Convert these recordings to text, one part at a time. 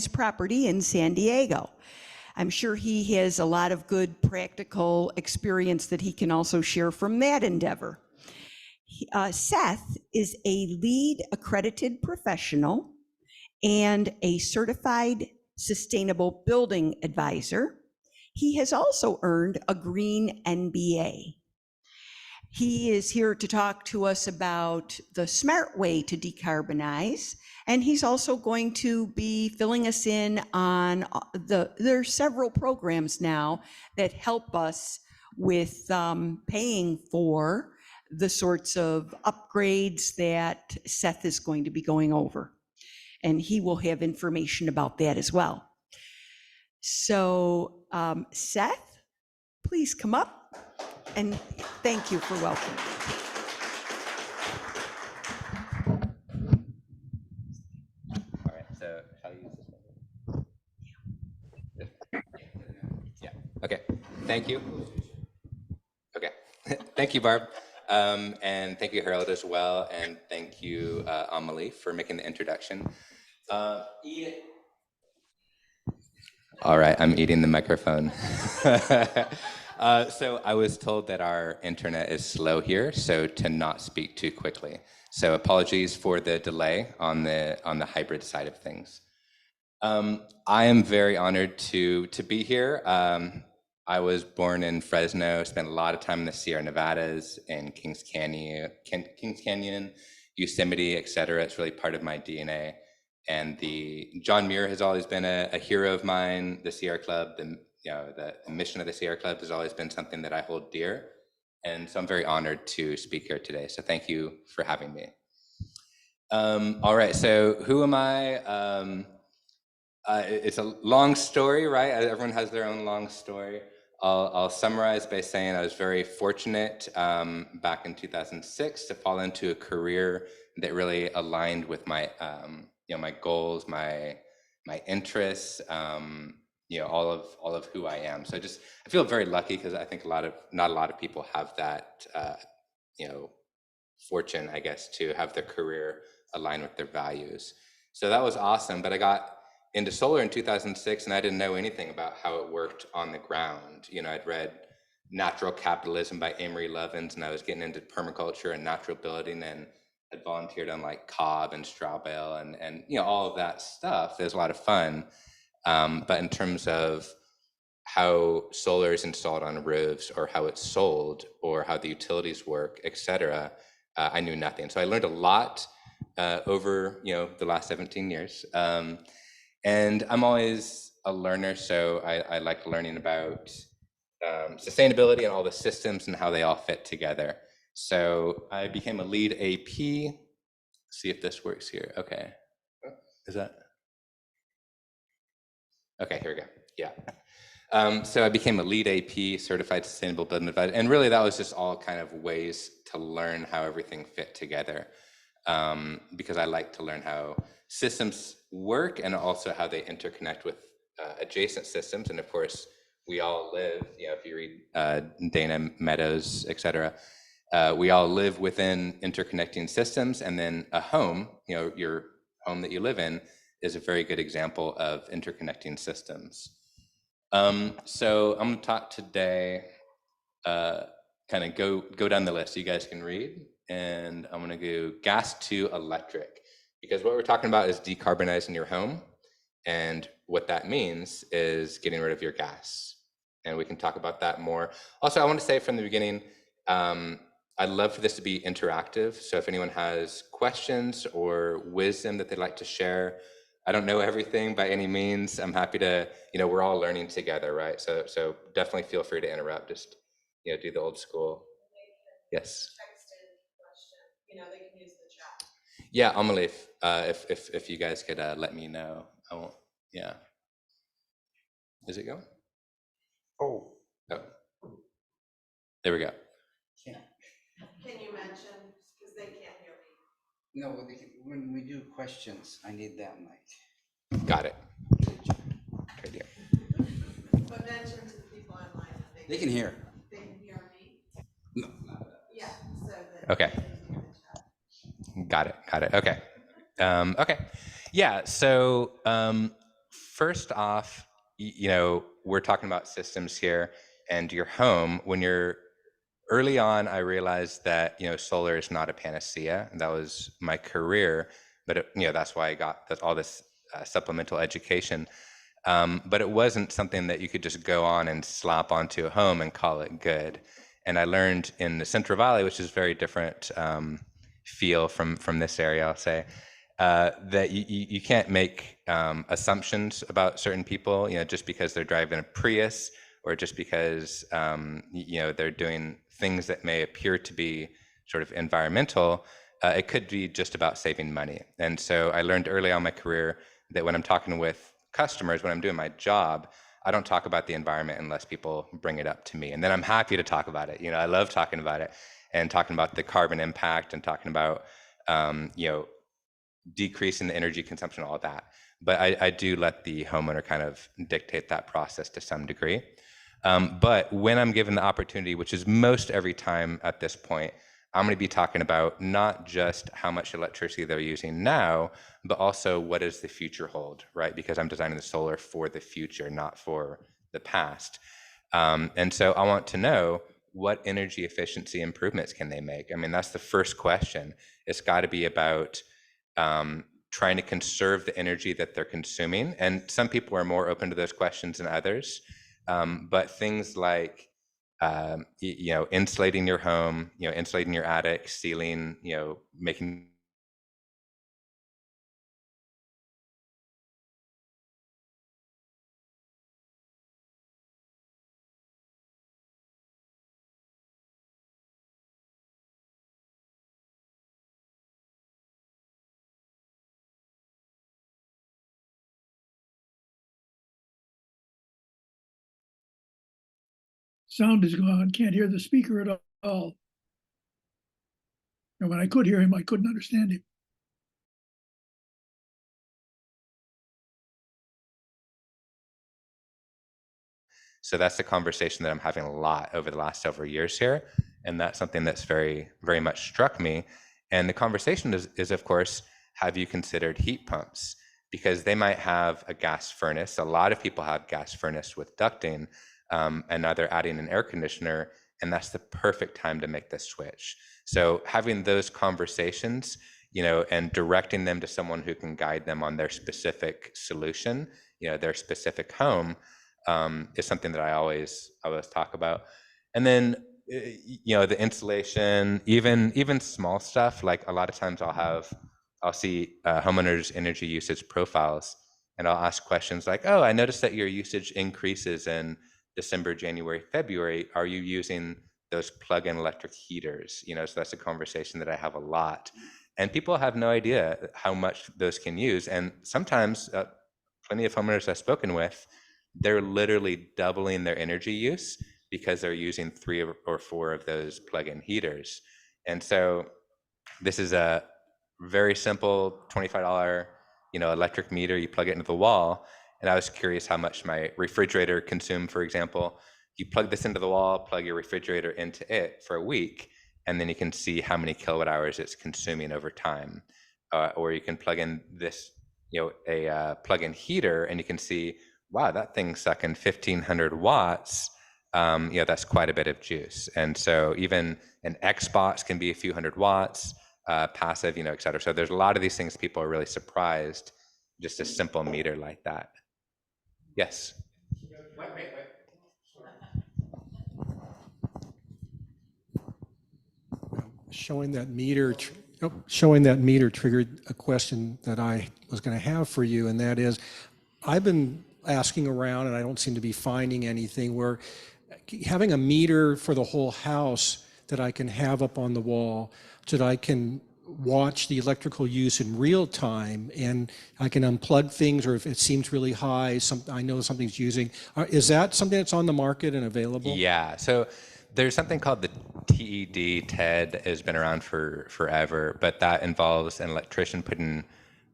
his property in San Diego. I'm sure he has a lot of good practical experience that he can also share from that endeavor. Seth is a LEED accredited professional and a certified sustainable building advisor. He has also earned a Green MBA. He is here to talk to us about the smart way to decarbonize, and he's also going to be filling us in on there are several programs now that help us with paying for the sorts of upgrades that Seth is going to be going over. And he will have information about that as well. So Seth, please come up. And thank you for welcoming. All right, so shall I use this one? Yeah, okay, thank you. Okay, thank you, Barb. And thank you, Harold, as well. And thank you, Amelie, for making the introduction. All right, I'm eating the microphone. So I was told that our internet is slow here, so to not speak too quickly. So apologies for the delay on the hybrid side of things. I am very honored to be here. I was born in Fresno, spent a lot of time in the Sierra Nevadas, in Kings Canyon, Yosemite, etc. It's really part of my DNA. And the John Muir has always been a hero of mine. The Sierra Club, the mission of the Sierra Club has always been something that I hold dear. And so I'm very honored to speak here today. So thank you for having me. All right, so who am I? It's a long story, right? Everyone has their own long story. I'll summarize by saying I was very fortunate back in 2006 to fall into a career that really aligned with my my goals, my interests, all of who I am. So I feel very lucky because I think not a lot of people have that fortune, I guess, to have their career align with their values. So that was awesome. But I got into solar in 2006, and I didn't know anything about how it worked on the ground. I'd read Natural Capitalism by Amory Lovins, and I was getting into permaculture and natural building, and had volunteered on like Cobb and straw bale and all of that stuff. It was a lot of fun. But in terms of how solar is installed on roofs, or how it's sold, or how the utilities work, etc., I knew nothing. So I learned a lot over the last 17 years. And I'm always a learner, so I like learning about sustainability and all the systems and how they all fit together. So I became a lead AP. See if this works here. Okay. Is that? Okay, here we go. Yeah. So I became a lead AP, certified sustainable building advisor. And really that was just all kind of ways to learn how everything fit together. Because I like to learn how systems work and also how they interconnect with adjacent systems. And of course, we all live, if you read Dana Meadows, etc., we all live within interconnecting systems. And then a home, your home that you live in, is a very good example of interconnecting systems. So I'm going to talk today, kind of go down the list so you guys can read. And I'm going to go gas to electric, because what we're talking about is decarbonizing your home. And what that means is getting rid of your gas. And we can talk about that more. Also, I want to say from the beginning, I'd love for this to be interactive. So if anyone has questions or wisdom that they'd like to share, I don't know everything by any means. I'm happy to, we're all learning together, right? So definitely feel free to interrupt. Just, do the old school. Yes. They can use the chat. Yeah, Amelie, if you guys could let me know. I won't. Yeah. Is it going? Oh. There we go. Can you mention, because they can't hear me? No, when we do questions, I need that mic. Got it. Right here. But mention to the people online. They can hear. They can hear me? No. Yeah, so that. Okay. Got it. Okay. Okay. Yeah. So first off, we're talking about systems here, and your home. When you're early on, I realized that solar is not a panacea, and that was my career. But that's why I got all this supplemental education. But it wasn't something that you could just go on and slap onto a home and call it good. And I learned in the Central Valley, which is very different feel from this area, I'll say, that you can't make assumptions about certain people, just because they're driving a Prius, or just because they're doing things that may appear to be sort of environmental. It could be just about saving money. And so I learned early on in my career that when I'm talking with customers, when I'm doing my job, I don't talk about the environment unless people bring it up to me. And then I'm happy to talk about it. I love talking about it, and talking about the carbon impact, and talking about decreasing the energy consumption, all of that. But I do let the homeowner kind of dictate that process to some degree. But when I'm given the opportunity, which is most every time at this point, I'm going to be talking about not just how much electricity they're using now, but also what does the future hold, right? Because I'm designing the solar for the future, not for the past. And so I want to know, what energy efficiency improvements can they make? I mean, that's the first question. It's got to be about trying to conserve the energy that they're consuming. And some people are more open to those questions than others. But things like insulating your home, insulating your attic, sealing, making Sound is gone. Can't hear the speaker at all. And when I could hear him, I couldn't understand him. So that's the conversation that I'm having a lot over the last several years here. And that's something that's very, very much struck me. And the conversation is of course, have you considered heat pumps? Because they might have a gas furnace. A lot of people have gas furnace with ducting, and now they're adding an air conditioner, and that's the perfect time to make the switch. So having those conversations, and directing them to someone who can guide them on their specific solution, their specific home, is something that I always talk about. And then the insulation, even small stuff, like a lot of times I'll see homeowners' energy usage profiles, and I'll ask questions like, oh, I noticed that your usage increases in December, January, February. Are you using those plug-in electric heaters? So that's a conversation that I have a lot. And people have no idea how much those can use. And sometimes plenty of homeowners I've spoken with, they're literally doubling their energy use because they're using 3 or 4 of those plug-in heaters. And so this is a very simple $25, electric meter. You plug it into the wall. And I was curious how much my refrigerator consumed, for example. You plug this into the wall, plug your refrigerator into it for a week, and then you can see how many kilowatt hours it's consuming over time. Or you can plug in this, a plug-in heater, and you can see, wow, that thing's sucking 1,500 watts. That's quite a bit of juice. And so even an Xbox can be a few hundred watts, passive, et cetera. So there's a lot of these things people are really surprised, just a simple meter like that. Yes. Wait. Showing that meter triggered a question that I was going to have for you, and that is, I've been asking around and I don't seem to be finding anything where having a meter for the whole house that I can have up on the wall so that I can watch the electrical use in real time, and I can unplug things, or if it seems really high, I know something's using. Is that something that's on the market and available? Yeah. So there's something called the TED has been around for forever, but that involves an electrician putting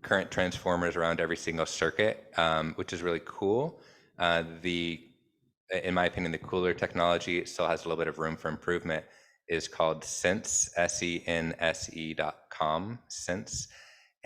current transformers around every single circuit, which is really cool. In my opinion, the cooler technology, it still has a little bit of room for improvement, is called Sense, SENSE.com, Sense.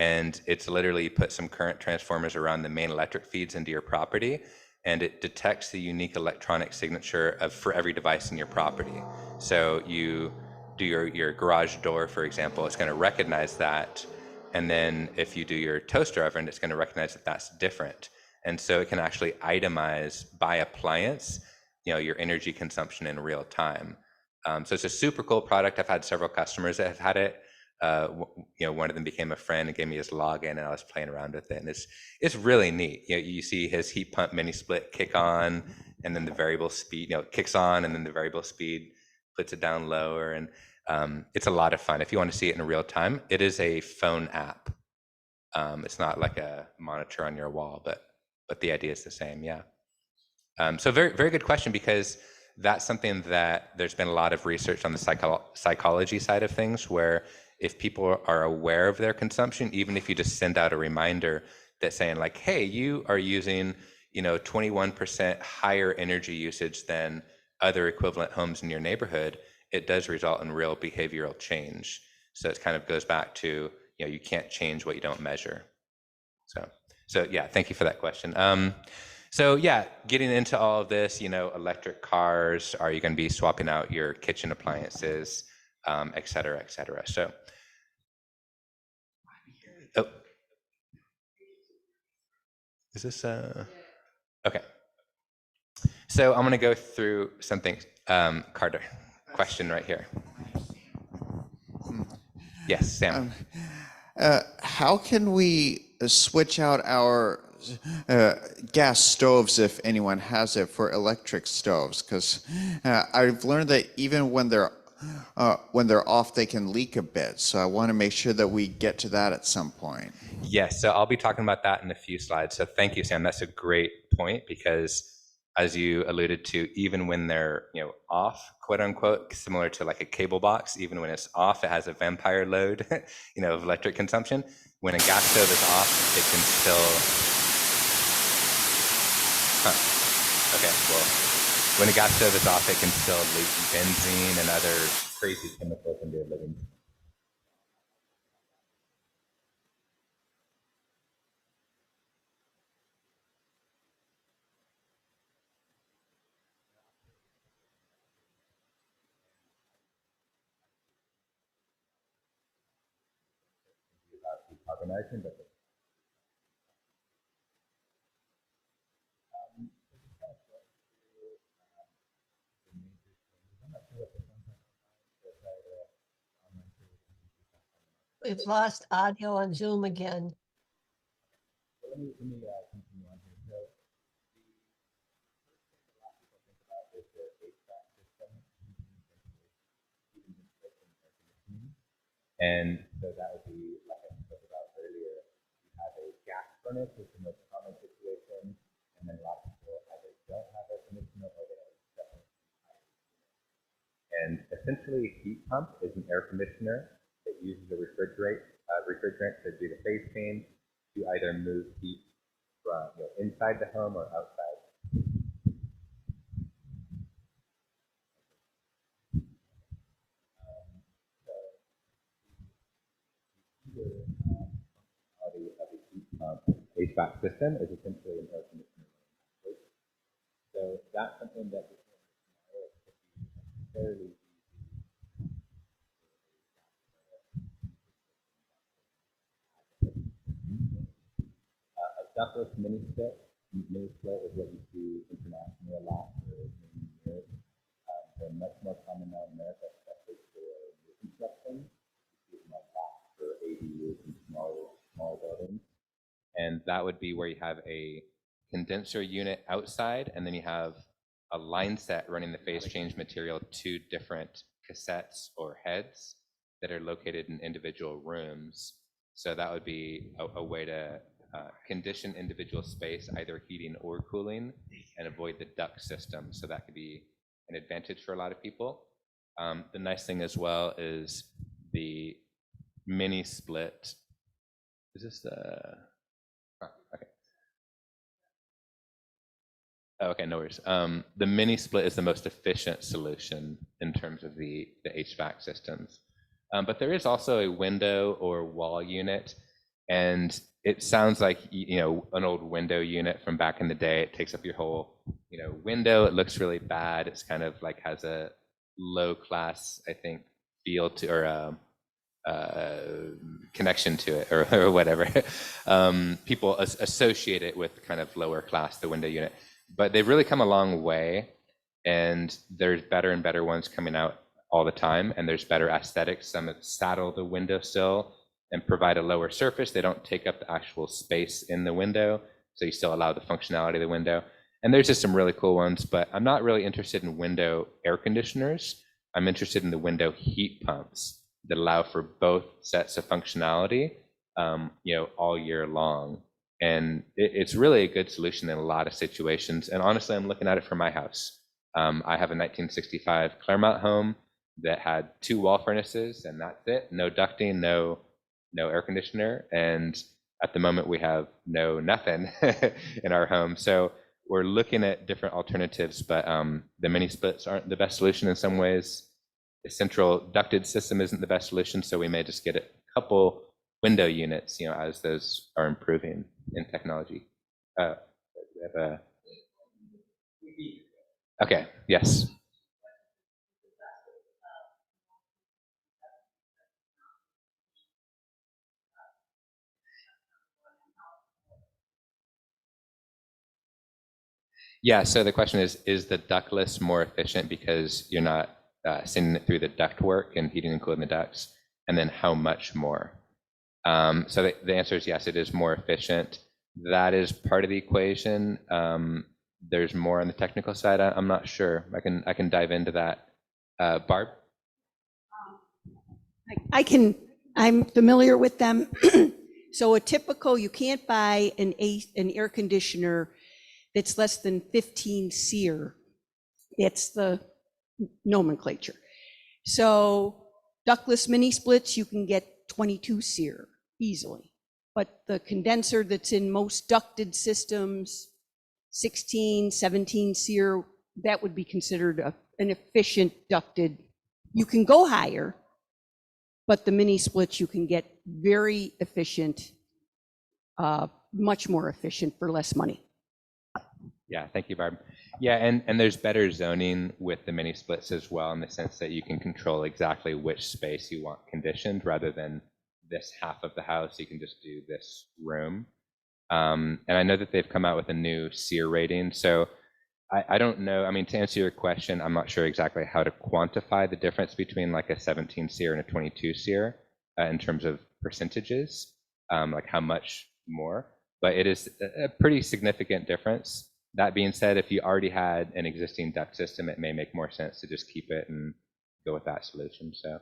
And it's literally you put some current transformers around the main electric feeds into your property, and it detects the unique electronic signature for every device in your property. So you do your garage door, for example, it's going to recognize that. And then if you do your toaster oven, it's going to recognize that that's different. And so it can actually itemize by appliance, your energy consumption in real time. So it's a super cool product. I've had several customers that have had it. One of them became a friend and gave me his login, and I was playing around with it. And it's really neat. You see his heat pump mini split kick on, and then the variable speed, kicks on, and then the variable speed puts it down lower. And it's a lot of fun. If you want to see it in real time, it is a phone app. It's not like a monitor on your wall, but the idea is the same. Yeah. So very, very good question, because that's something that there's been a lot of research on the psychology side of things, where if people are aware of their consumption, even if you just send out a reminder that's saying like, hey, you are using 21% higher energy usage than other equivalent homes in your neighborhood, it does result in real behavioral change. So it kind of goes back to, you can't change what you don't measure. So yeah, thank you for that question. So yeah, getting into all of this, electric cars, are you going to be swapping out your kitchen appliances, et cetera, et cetera. So, oh, is this, okay. So I'm going to go through something, Carter, question right here. Yes, Sam. How can we switch out our gas stoves, if anyone has it, for electric stoves? Because I've learned that even when they're off, they can leak a bit. So I want to make sure that we get to that at some point. Yes, so I'll be talking about that in a few slides. So thank you, Sam. That's a great point, because as you alluded to, even when they're off, quote unquote, similar to like a cable box, even when it's off, it has a vampire load, of electric consumption. When a gas stove is off, it can still. Okay, well, when a gas stove is off, it can still leak benzene and other crazy chemicals into your living. Decarbonizing, but We've lost audio on Zoom again. let me continue on here. So the first thing a lot of people think about is their HVAC system, and so that would be, like I spoke about earlier, you have a gas furnace, which is the most common situation, and then a lot of people either don't have air conditioner or they have separate. And essentially, a heat pump is an air conditioner that uses a refrigerant to do the phase change to either move heat from inside the home or outside. Of a heat pump HVAC system is essentially an air conditioner. So that's something that could be fairly a ductless mini split. Mini split is what you see internationally a lot for many years. They're much more common now in America, especially for new construction. You see them a lot for ADUs and smaller buildings. And that would be where you have a condenser unit outside, and then you have a line set running the phase change material to different cassettes or heads that are located in individual rooms. So that would be a way to condition individual space, either heating or cooling, and avoid the duct system. So that could be an advantage for a lot of people. The nice thing as well is the mini split. Is this the... Okay. Okay, no worries. The mini split is the most efficient solution in terms of the HVAC systems. But there is also a window or wall unit, And it sounds like, an old window unit from back in the day. It takes up your whole, window. It looks really bad. It's kind of like has a low class, I think, feel to, or connection to it, or whatever. People associate it with kind of lower class, the window unit. But they've really come a long way, and there's better and better ones coming out all the time, and there's better aesthetics. Some that saddle the windowsill and provide a lower surface. They don't take up the actual space in the window, so you still allow the functionality of the window. And there's just some really cool ones, but I'm not really interested in window air conditioners. I'm interested in the window heat pumps that allow for both sets of functionality, all year long. And it's really a good solution in a lot of situations. And honestly, I'm looking at it for my house. I have a 1965 Claremont home that had 2 wall furnaces, and that's it. No ducting, no air conditioner. And at the moment, we have nothing in our home. So we're looking at different alternatives, but the mini splits aren't the best solution in some ways. The central ducted system isn't the best solution, so we may just get a couple window units, as those are improving in technology. We have okay, yes. Yeah, so the question is the ductless more efficient because you're not sending it through the ductwork and heating and cooling the ducts? And then how much more? So the answer is yes, it is more efficient. That is part of the equation. There's more on the technical side. I'm not sure. I can dive into that. Barb? I'm familiar with them. So a typical, you can't buy an air conditioner that's less than 15 SEER. It's the nomenclature. So ductless mini splits, you can get 22 SEER easily. But the condenser that's in most ducted systems, 16, 17 SEER, that would be considered an efficient ducted. You can go higher, but the mini splits you can get very efficient, much more efficient for less money. Yeah, thank you, Barb. Yeah, and there's better zoning with the mini splits as well, in the sense that you can control exactly which space you want conditioned rather than this half of the house. You can just do this room. And I know that they've come out with a new SEER rating. So I don't know. I mean, to answer your question, I'm not sure exactly how to quantify the difference between like a 17 SEER and a 22 SEER in terms of percentages, like how much more. But it is a pretty significant difference. That being said, if you already had an existing duct system, it may make more sense to just keep it and go with that solution. So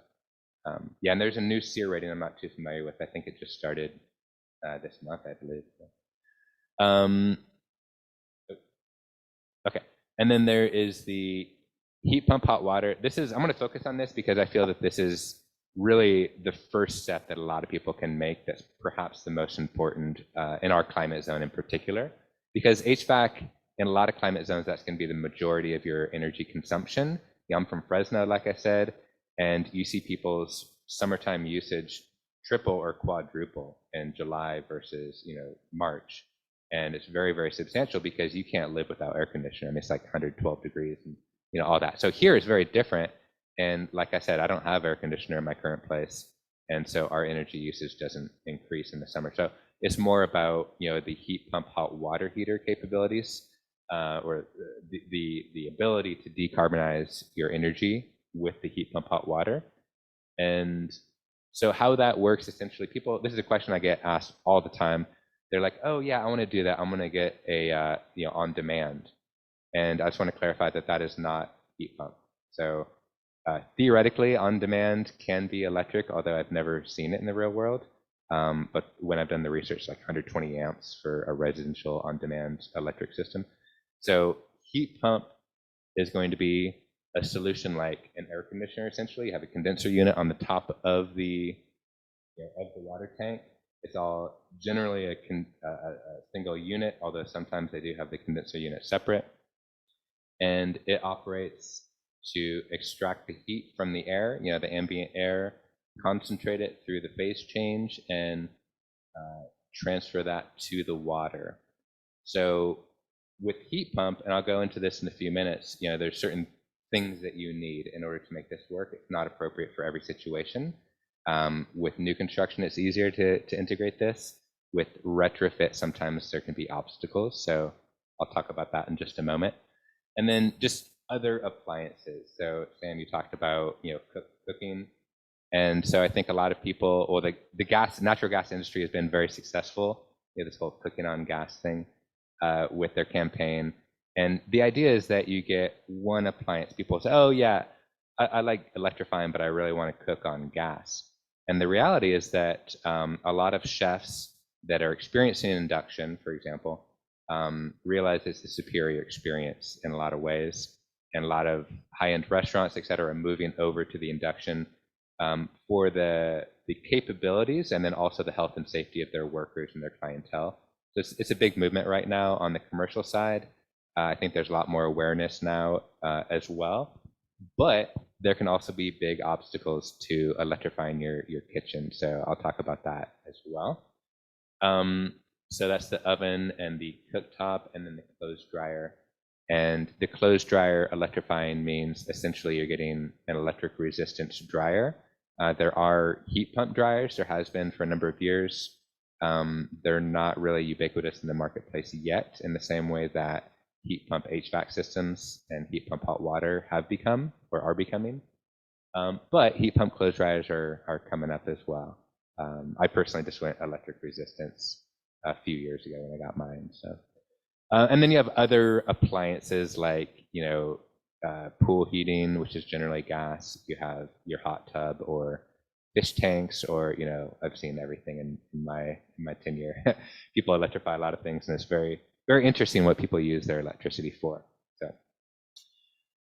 yeah, and there's a new SEER rating I'm not too familiar with. I think it just started this month, I believe. Okay, and then there is the heat pump hot water. I'm going to focus on this because I feel that this is really the first step that a lot of people can make that's perhaps the most important in our climate zone in particular. Because HVAC, in a lot of climate zones, that's going to be the majority of your energy consumption. Yeah, I'm from Fresno, like I said, and you see people's summertime usage triple or quadruple in July versus March. And it's very, very substantial because you can't live without air conditioning. I mean, it's like 112 degrees and all that. So here is very different. And like I said, I don't have air conditioner in my current place. And so our energy usage doesn't increase in the summer. So it's more about the heat pump hot water heater capabilities, or the ability to decarbonize your energy with the heat pump hot water. And so how that works, essentially, this is a question I get asked all the time. They're like, oh yeah, I want to do that. I'm going to get a on demand. And I just want to clarify that that is not heat pump. So theoretically, on demand can be electric, although I've never seen it in the real world. But when I've done the research, like 120 amps for a residential on-demand electric system. So heat pump is going to be a solution like an air conditioner. Essentially, you have a condenser unit on the top of the water tank. It's all generally a single unit, although sometimes they do have the condenser unit separate. And it operates to extract the heat from the air, the ambient air, concentrate it through the phase change, and transfer that to the water. So with heat pump, and I'll go into this in a few minutes, there's certain things that you need in order to make this work. It's not appropriate for every situation. With new construction, it's easier to integrate this. With retrofit, sometimes there can be obstacles. So I'll talk about that in just a moment. And then just other appliances. So Sam, you talked about cooking. And so I think a lot of people, or the natural gas industry has been very successful, this whole cooking on gas thing with their campaign. And the idea is that you get one appliance. People say, oh yeah, I like electrifying, but I really want to cook on gas. And the reality is that a lot of chefs that are experiencing induction, for example, realize it's the superior experience in a lot of ways. And a lot of high-end restaurants, et cetera, are moving over to the induction for the capabilities and then also the health and safety of their workers and their clientele. So it's a big movement right now on the commercial side. I think there's a lot more awareness now as well, but there can also be big obstacles to electrifying your kitchen. So I'll talk about that as well. So that's the oven and the cooktop and then the clothes dryer. And the clothes dryer electrifying means essentially you're getting an electric resistance dryer. There are heat pump dryers. There has been for a number of years. They're not really ubiquitous in the marketplace yet in the same way that heat pump HVAC systems and heat pump hot water have become or are becoming. But heat pump clothes dryers are coming up as well. I personally just went electric resistance a few years ago when I got mine. So, and then you have other appliances like pool heating, which is generally gas. You have your hot tub or fish tanks, or I've seen everything in my tenure. People electrify a lot of things, and it's very very interesting what people use their electricity for. So,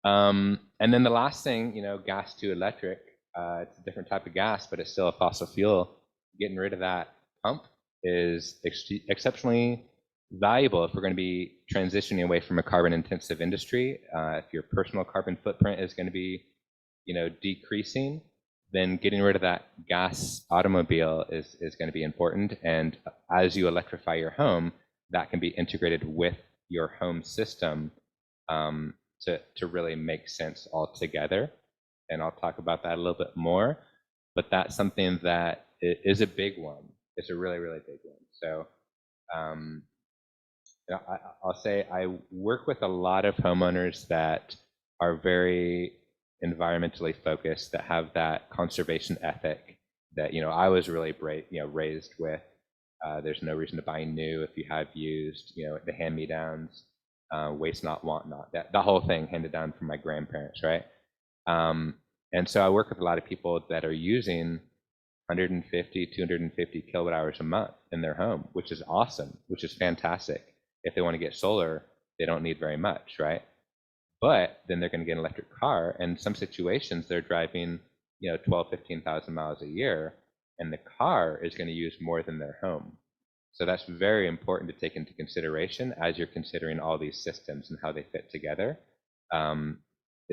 and then the last thing, gas to electric. It's a different type of gas, but it's still a fossil fuel. Getting rid of that pump is exceptionally valuable if we're going to be transitioning away from a carbon-intensive industry. If your personal carbon footprint is going to be, decreasing, then getting rid of that gas automobile is going to be important. And as you electrify your home, that can be integrated with your home system to really make sense altogether. And I'll talk about that a little bit more. But that's something that is a big one. It's a really, really big one. So I'll say I work with a lot of homeowners that are very environmentally focused, that have that conservation ethic that I was really raised with. There's no reason to buy new if you have used. The hand-me-downs, waste not, want not. That whole thing handed down from my grandparents, right? And so I work with a lot of people that are using 150, 250 kilowatt hours a month in their home, which is awesome, which is fantastic. If they want to get solar, they don't need very much, right? But then they're going to get an electric car, and in some situations they're driving 12, 15,000 miles a year, and the car is going to use more than their home. So that's very important to take into consideration as you're considering all these systems and how they fit together. I'm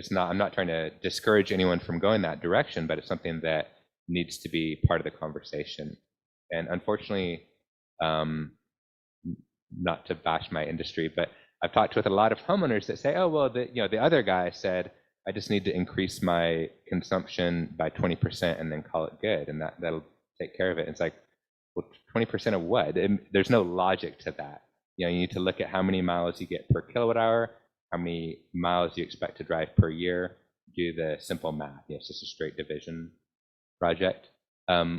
not trying to discourage anyone from going that direction, but it's something that needs to be part of the conversation. And unfortunately, not to bash my industry, but I've talked with a lot of homeowners that say, oh, well, the other guy said, I just need to increase my consumption by 20% and then call it good, and that'll take care of it. It's like, well, 20% of what? There's no logic to that. You need to look at how many miles you get per kilowatt hour, how many miles you expect to drive per year, do the simple math. It's just a straight division project.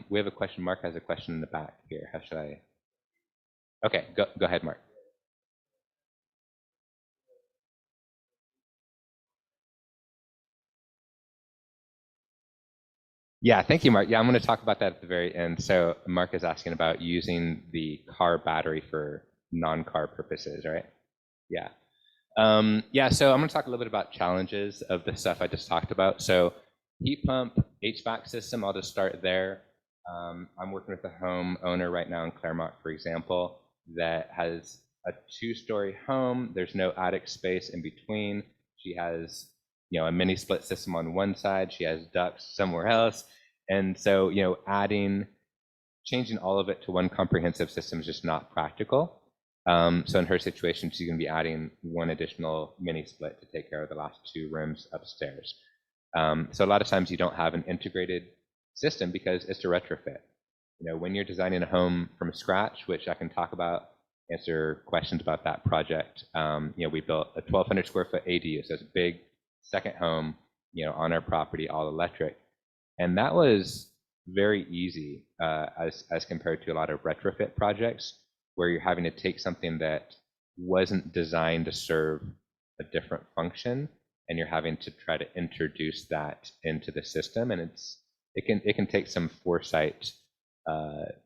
We have a question. Mark has a question in the back here. How should I? Okay, go ahead, Mark. Yeah, thank you, Mark. Yeah, I'm going to talk about that at the very end. So Mark is asking about using the car battery for non-car purposes, right? Yeah. Yeah, so I'm going to talk a little bit about challenges of the stuff I just talked about. So heat pump, HVAC system, I'll just start there. I'm working with a home owner right now in Claremont, for example, that has a 2-story home. There's no attic space in between. She has a mini split system on one side. She has ducts somewhere else. And so, adding changing all of it to one comprehensive system is just not practical. So in her situation, she's going to be adding one additional mini split to take care of the last 2 rooms upstairs. So a lot of times you don't have an integrated system because it's a retrofit. You know, when you're designing a home from scratch, which I can talk about, answer questions about that project. You know, we built a 1,200 square foot ADU, so it's a big second home, you know, on our property, all electric, and that was very easy as compared to a lot of retrofit projects where you're having to take something that wasn't designed to serve a different function, and you're having to try to introduce that into the system, and it can take some foresight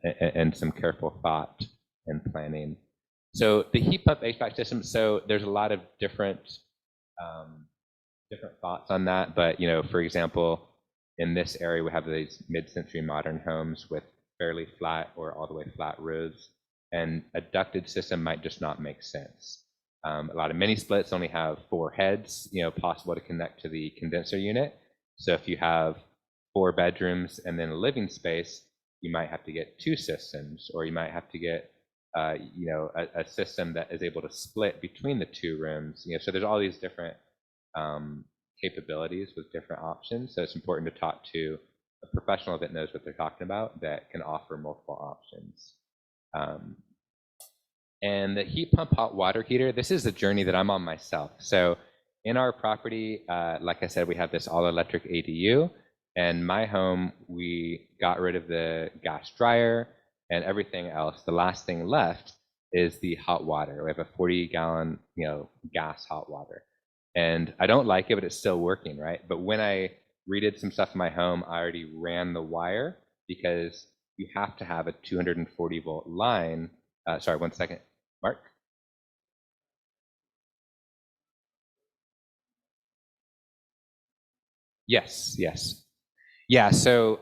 and some careful thought and planning. So the heat pump HVAC system, so there's a lot of different thoughts on that, but you know, for example, in this area we have these mid-century modern homes with fairly flat or all the way flat roofs, and a ducted system might just not make sense. A lot of mini splits only have 4 heads, you know, possible to connect to the condenser unit. So if you have 4 bedrooms and then a living space, you might have to get 2 systems, or you might have to get you know, a system that is able to split between the 2 rooms. You know, so there's all these different capabilities with different options. So it's important to talk to a professional that knows what they're talking about that can offer multiple options. And the heat pump hot water heater, this is a journey that I'm on myself. So in our property, like I said, we have this all electric ADU, and my home, we got rid of the gas dryer and everything else. The last thing left is the hot water. We have a 40-gallon, you know, gas hot water. And I don't like it, but it's still working, right? But when I redid some stuff in my home, I already ran the wire because you have to have a 240-volt line. Sorry, 1 second, Mark. Yes, yes. Yeah, so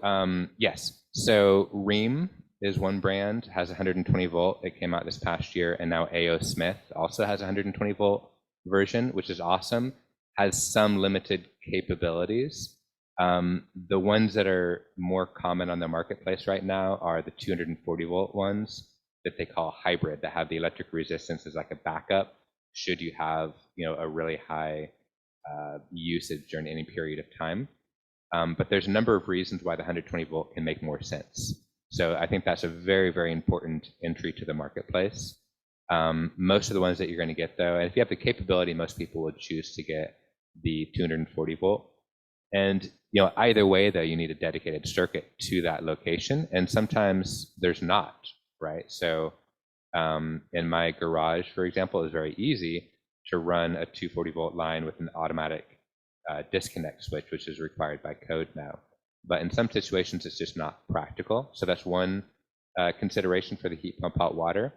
yes. So Rheem is one brand, has 120 volt. It came out this past year, and now A.O. Smith also has 120 volt version, which is awesome. Has some limited capabilities. The ones that are more common on the marketplace right now are the 240 volt ones that they call hybrid, that have the electric resistance as like a backup should you have, you know, a really high usage during any period of time. But there's a number of reasons why the 120 volt can make more sense. So I think that's a very, very important entry to the marketplace. Most of the ones that you're going to get, though, and if you have the capability, most people would choose to get the 240 volt. And you know, either way, though, you need a dedicated circuit to that location, and sometimes there's not, right? So in my garage, for example, it's very easy to run a 240 volt line with an automatic disconnect switch, which is required by code now. But in some situations, it's just not practical. So that's one consideration for the heat pump hot water.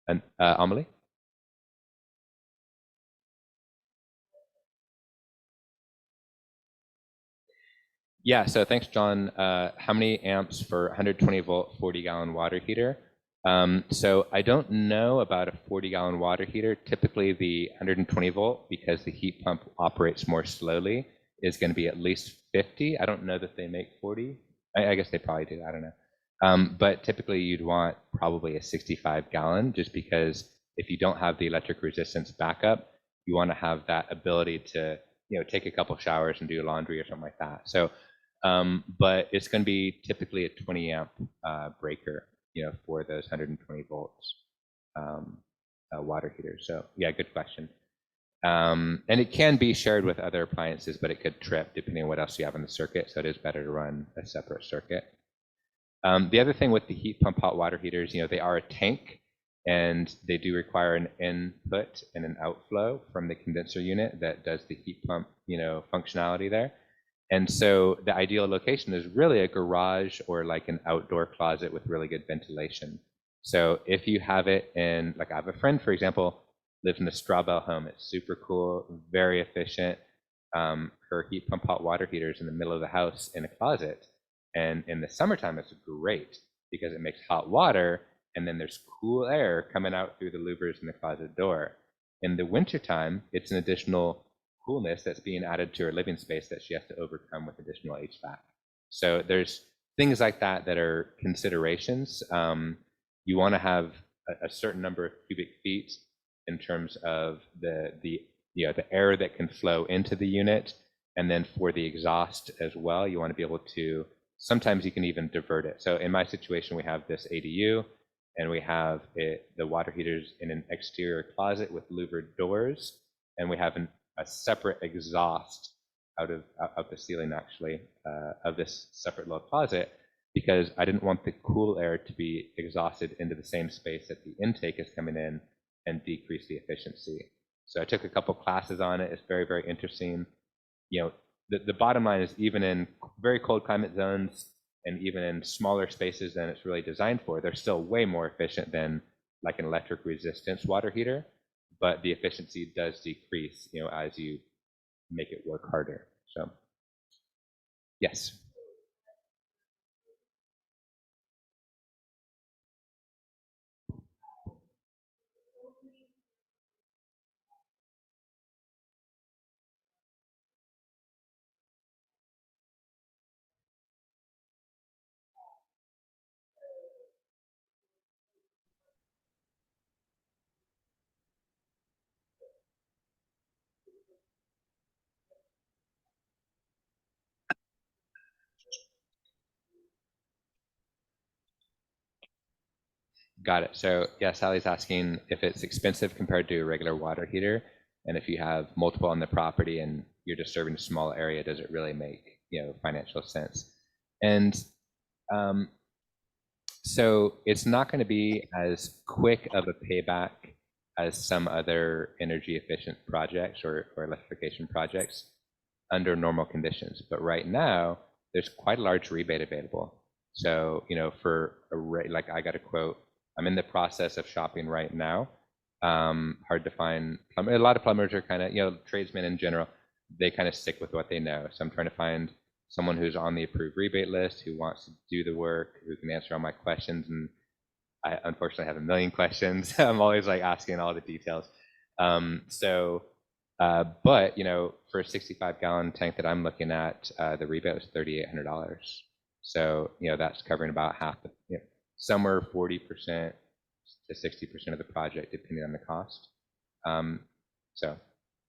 And Amelie? Yeah, so thanks, John. How many amps for 120 volt, 40-gallon water heater? So I don't know about a 40-gallon water heater. Typically the 120 volt, because the heat pump operates more slowly, is going to be at least 50. I don't know that they make 40. I guess they probably do. I don't know. But typically you'd want probably a 65-gallon, just because if you don't have the electric resistance backup, you want to have that ability to, you know, take a couple showers and do laundry or something like that. So, but it's going to be typically a 20 amp breaker, you know, for those 120 volts water heaters. So yeah, good question. And it can be shared with other appliances, but it could trip depending on what else you have in the circuit. So it is better to run a separate circuit. The other thing with the heat pump hot water heaters, you know, they are a tank, and they do require an input and an outflow from the condenser unit that does the heat pump, you know, functionality there. And so the ideal location is really a garage or like an outdoor closet with really good ventilation. So if you have it in, like I have a friend, for example, lives in a straw bale home. It's super cool, very efficient. Her heat pump hot water heater is in the middle of the house in a closet. And in the summertime, it's great because it makes hot water, and then there's cool air coming out through the louvers in the closet door. In the wintertime, it's an additional coolness that's being added to her living space that she has to overcome with additional HVAC. So there's things like that that are considerations. You want to have a certain number of cubic feet in terms of the air that can flow into the unit, and then for the exhaust as well, you want to be able to. Sometimes you can even divert it. So in my situation, we have this ADU, and we have the water heaters in an exterior closet with louvered doors, and we have a separate exhaust out of the ceiling, actually, of this separate little closet, because I didn't want the cool air to be exhausted into the same space that the intake is coming in and decrease the efficiency. So I took a couple classes on it. It's very, very interesting. The bottom line is, even in very cold climate zones and even in smaller spaces than it's really designed for, they're still way more efficient than like an electric resistance water heater, but the efficiency does decrease, as you make it work harder. So, yes. Got it. So yeah, Sally's asking if it's expensive compared to a regular water heater, and if you have multiple on the property and you're just serving a small area, does it really make financial sense? And so it's not going to be as quick of a payback as some other energy efficient projects or electrification projects under normal conditions. But right now, there's quite a large rebate available. So, for like I got a quote, I'm in the process of shopping right now. Hard to find. A lot of plumbers are kind of, tradesmen in general, they kind of stick with what they know. So I'm trying to find someone who's on the approved rebate list, who wants to do the work, who can answer all my questions. And I unfortunately have a million questions. I'm always like asking all the details. But for a 65-gallon tank that I'm looking at, the rebate was $3,800. So that's covering about half, somewhere 40% to 60% of the project, depending on the cost.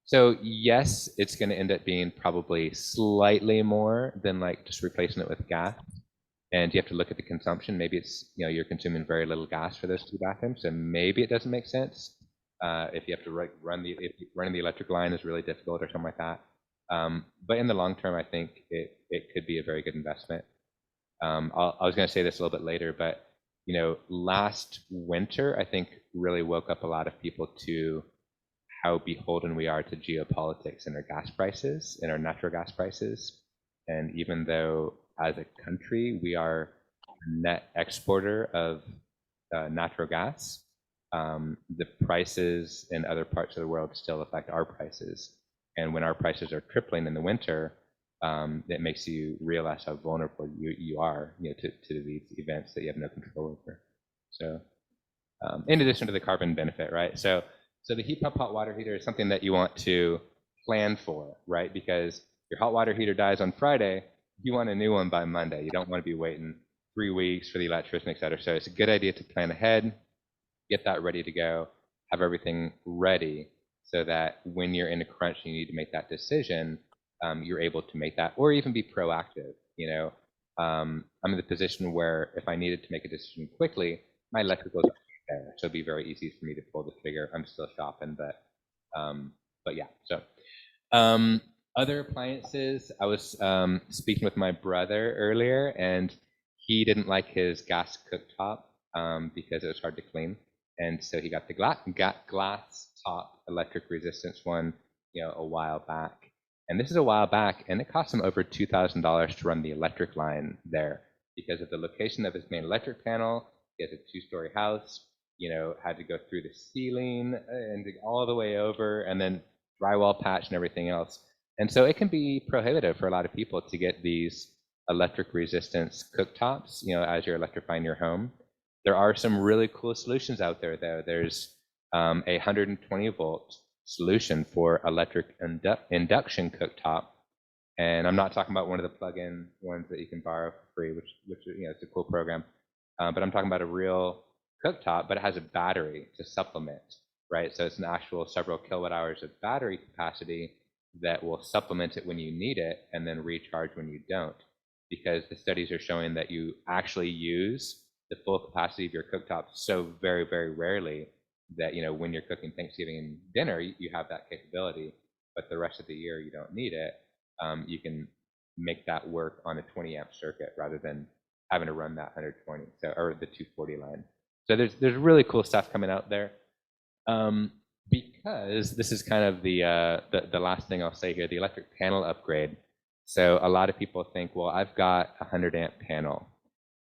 So yes, it's going to end up being probably slightly more than like just replacing it with gas. And you have to look at the consumption. Maybe it's, you're consuming very little gas for those 2 bathrooms, so maybe it doesn't make sense. If you have to running the electric line is really difficult or something like that. But in the long term, I think it could be a very good investment. I was going to say this a little bit later, but last winter, I think really woke up a lot of people to how beholden we are to geopolitics and our gas prices and our natural gas prices. And even though as a country we are a net exporter of natural gas, the prices in other parts of the world still affect our prices. And when our prices are tripling in the winter, it makes you realize how vulnerable you are, to these events that you have no control over. So, in addition to the carbon benefit, right? So the heat pump hot water heater is something that you want to plan for, right? Because your hot water heater dies on Friday, you want a new one by Monday. You don't want to be waiting 3 weeks for the electrician, et cetera. So it's a good idea to plan ahead, get that ready to go, have everything ready, so that when you're in a crunch and you need to make that decision, you're able to make that, or even be proactive. I'm in the position where if I needed to make a decision quickly, my electrical is there, so it'd be very easy for me to pull the trigger. I'm still shopping, but yeah. So other appliances, I was speaking with my brother earlier, and he didn't like his gas cooktop because it was hard to clean, and so he got the glass top electric resistance one, a while back. And this is a while back, and it cost him over $2,000 to run the electric line there because of the location of his main electric panel. He has a 2-story house, had to go through the ceiling and all the way over, and then drywall patch and everything else. And so it can be prohibitive for a lot of people to get these electric resistance cooktops, as you're electrifying your home. There are some really cool solutions out there, though. There's a 120 volt solution for electric induction cooktop And I'm not talking about one of the plug-in ones that you can borrow for free, which it's a cool program. But I'm talking about a real cooktop, but it has a battery to supplement, right? So it's an actual several kilowatt hours of battery capacity that will supplement it when you need it and then recharge when you don't. Because the studies are showing that you actually use the full capacity of your cooktop so very, very rarely that, when you're cooking Thanksgiving dinner, you have that capability, but the rest of the year you don't need it. You can make that work on a 20 amp circuit rather than having to run that 120, or the 240 line. So there's really cool stuff coming out there. Because this is kind of the last thing I'll say here, the electric panel upgrade. So a lot of people think, well, I've got a 100 amp panel,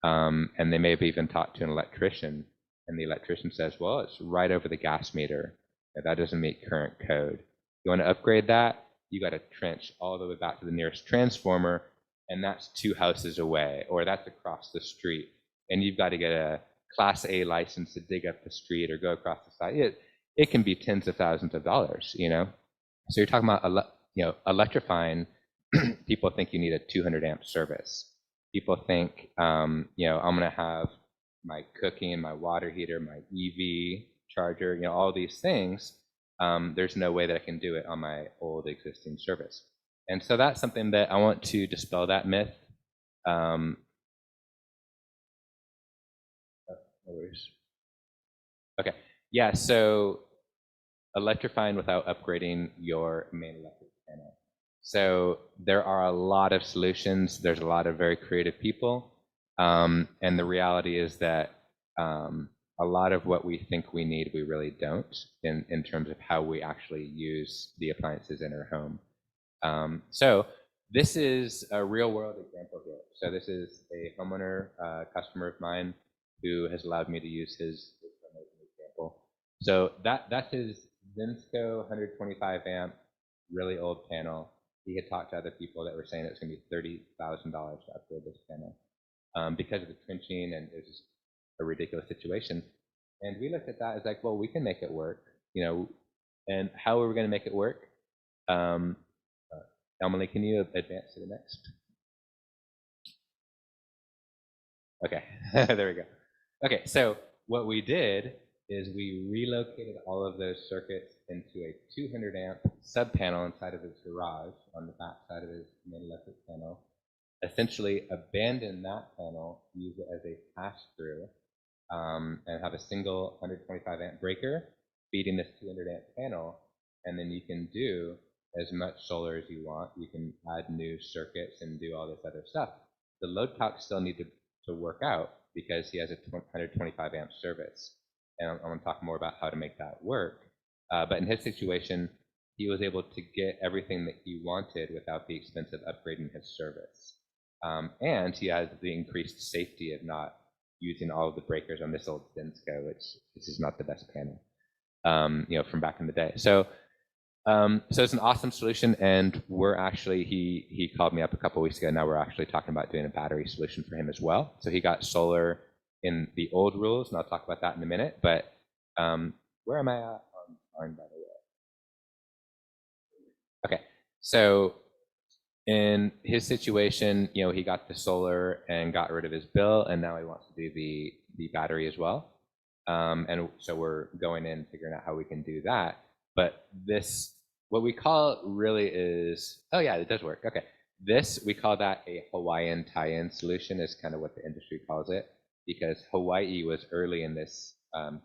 and they may have even talked to an electrician, and the electrician says, well, it's right over the gas meter. That doesn't meet current code. You want to upgrade that? You got to trench all the way back to the nearest transformer, and that's 2 houses away, or that's across the street, and you've got to get a Class A license to dig up the street or go across the site. It can be tens of thousands of dollars, So you're talking about, electrifying. People think you need a 200 amp service. People think, I'm going to have my cooking, my water heater, my EV charger, all these things. There's no way that I can do it on my old existing service. And so that's something that I want to dispel that myth. Okay, yeah, so electrifying without upgrading your main electric panel. So there are a lot of solutions. There's a lot of very creative people. And the reality is that a lot of what we think we need, we really don't in terms of how we actually use the appliances in our home. So this is a real world example here. So this is a homeowner, customer of mine who has allowed me to use his home as an example. So that's his Zinsco 125 amp, really old panel. He had talked to other people that were saying it's going to be $30,000 to upgrade this panel because of the trenching, and it was just a ridiculous situation. And we looked at that as like, well, we can make it work, and how are we going to make it work? Emily, can you advance to the next? Okay, there we go. Okay, so what we did is we relocated all of those circuits into a 200 amp sub panel inside of his garage on the back side of his main electric panel. Essentially abandon that panel, use it as a pass-through, and have a single 125 amp breaker feeding this 200 amp panel, and then you can do as much solar as you want. You can add new circuits and do all this other stuff. The load calcs still need to work out because he has a 125 amp service. And I'm going to talk more about how to make that work. But in his situation, he was able to get everything that he wanted without the expense of upgrading his service. And he has the increased safety of not using all of the breakers on this old Zinsco, which this is not the best panel, from back in the day. So it's an awesome solution, and we're actually, he called me up a couple weeks ago. Now we're actually talking about doing a battery solution for him as well. So he got solar in the old rules, and I'll talk about that in a minute. But where am I at on time, by the way? Okay, so in his situation, he got the solar and got rid of his bill, and now he wants to do the battery as well. And so we're going in figuring out how we can do that. But this, what we call really is, oh yeah, it does work. Okay, this, we call that a Hawaiian tie-in solution, is kind of what the industry calls it, because Hawaii was early in this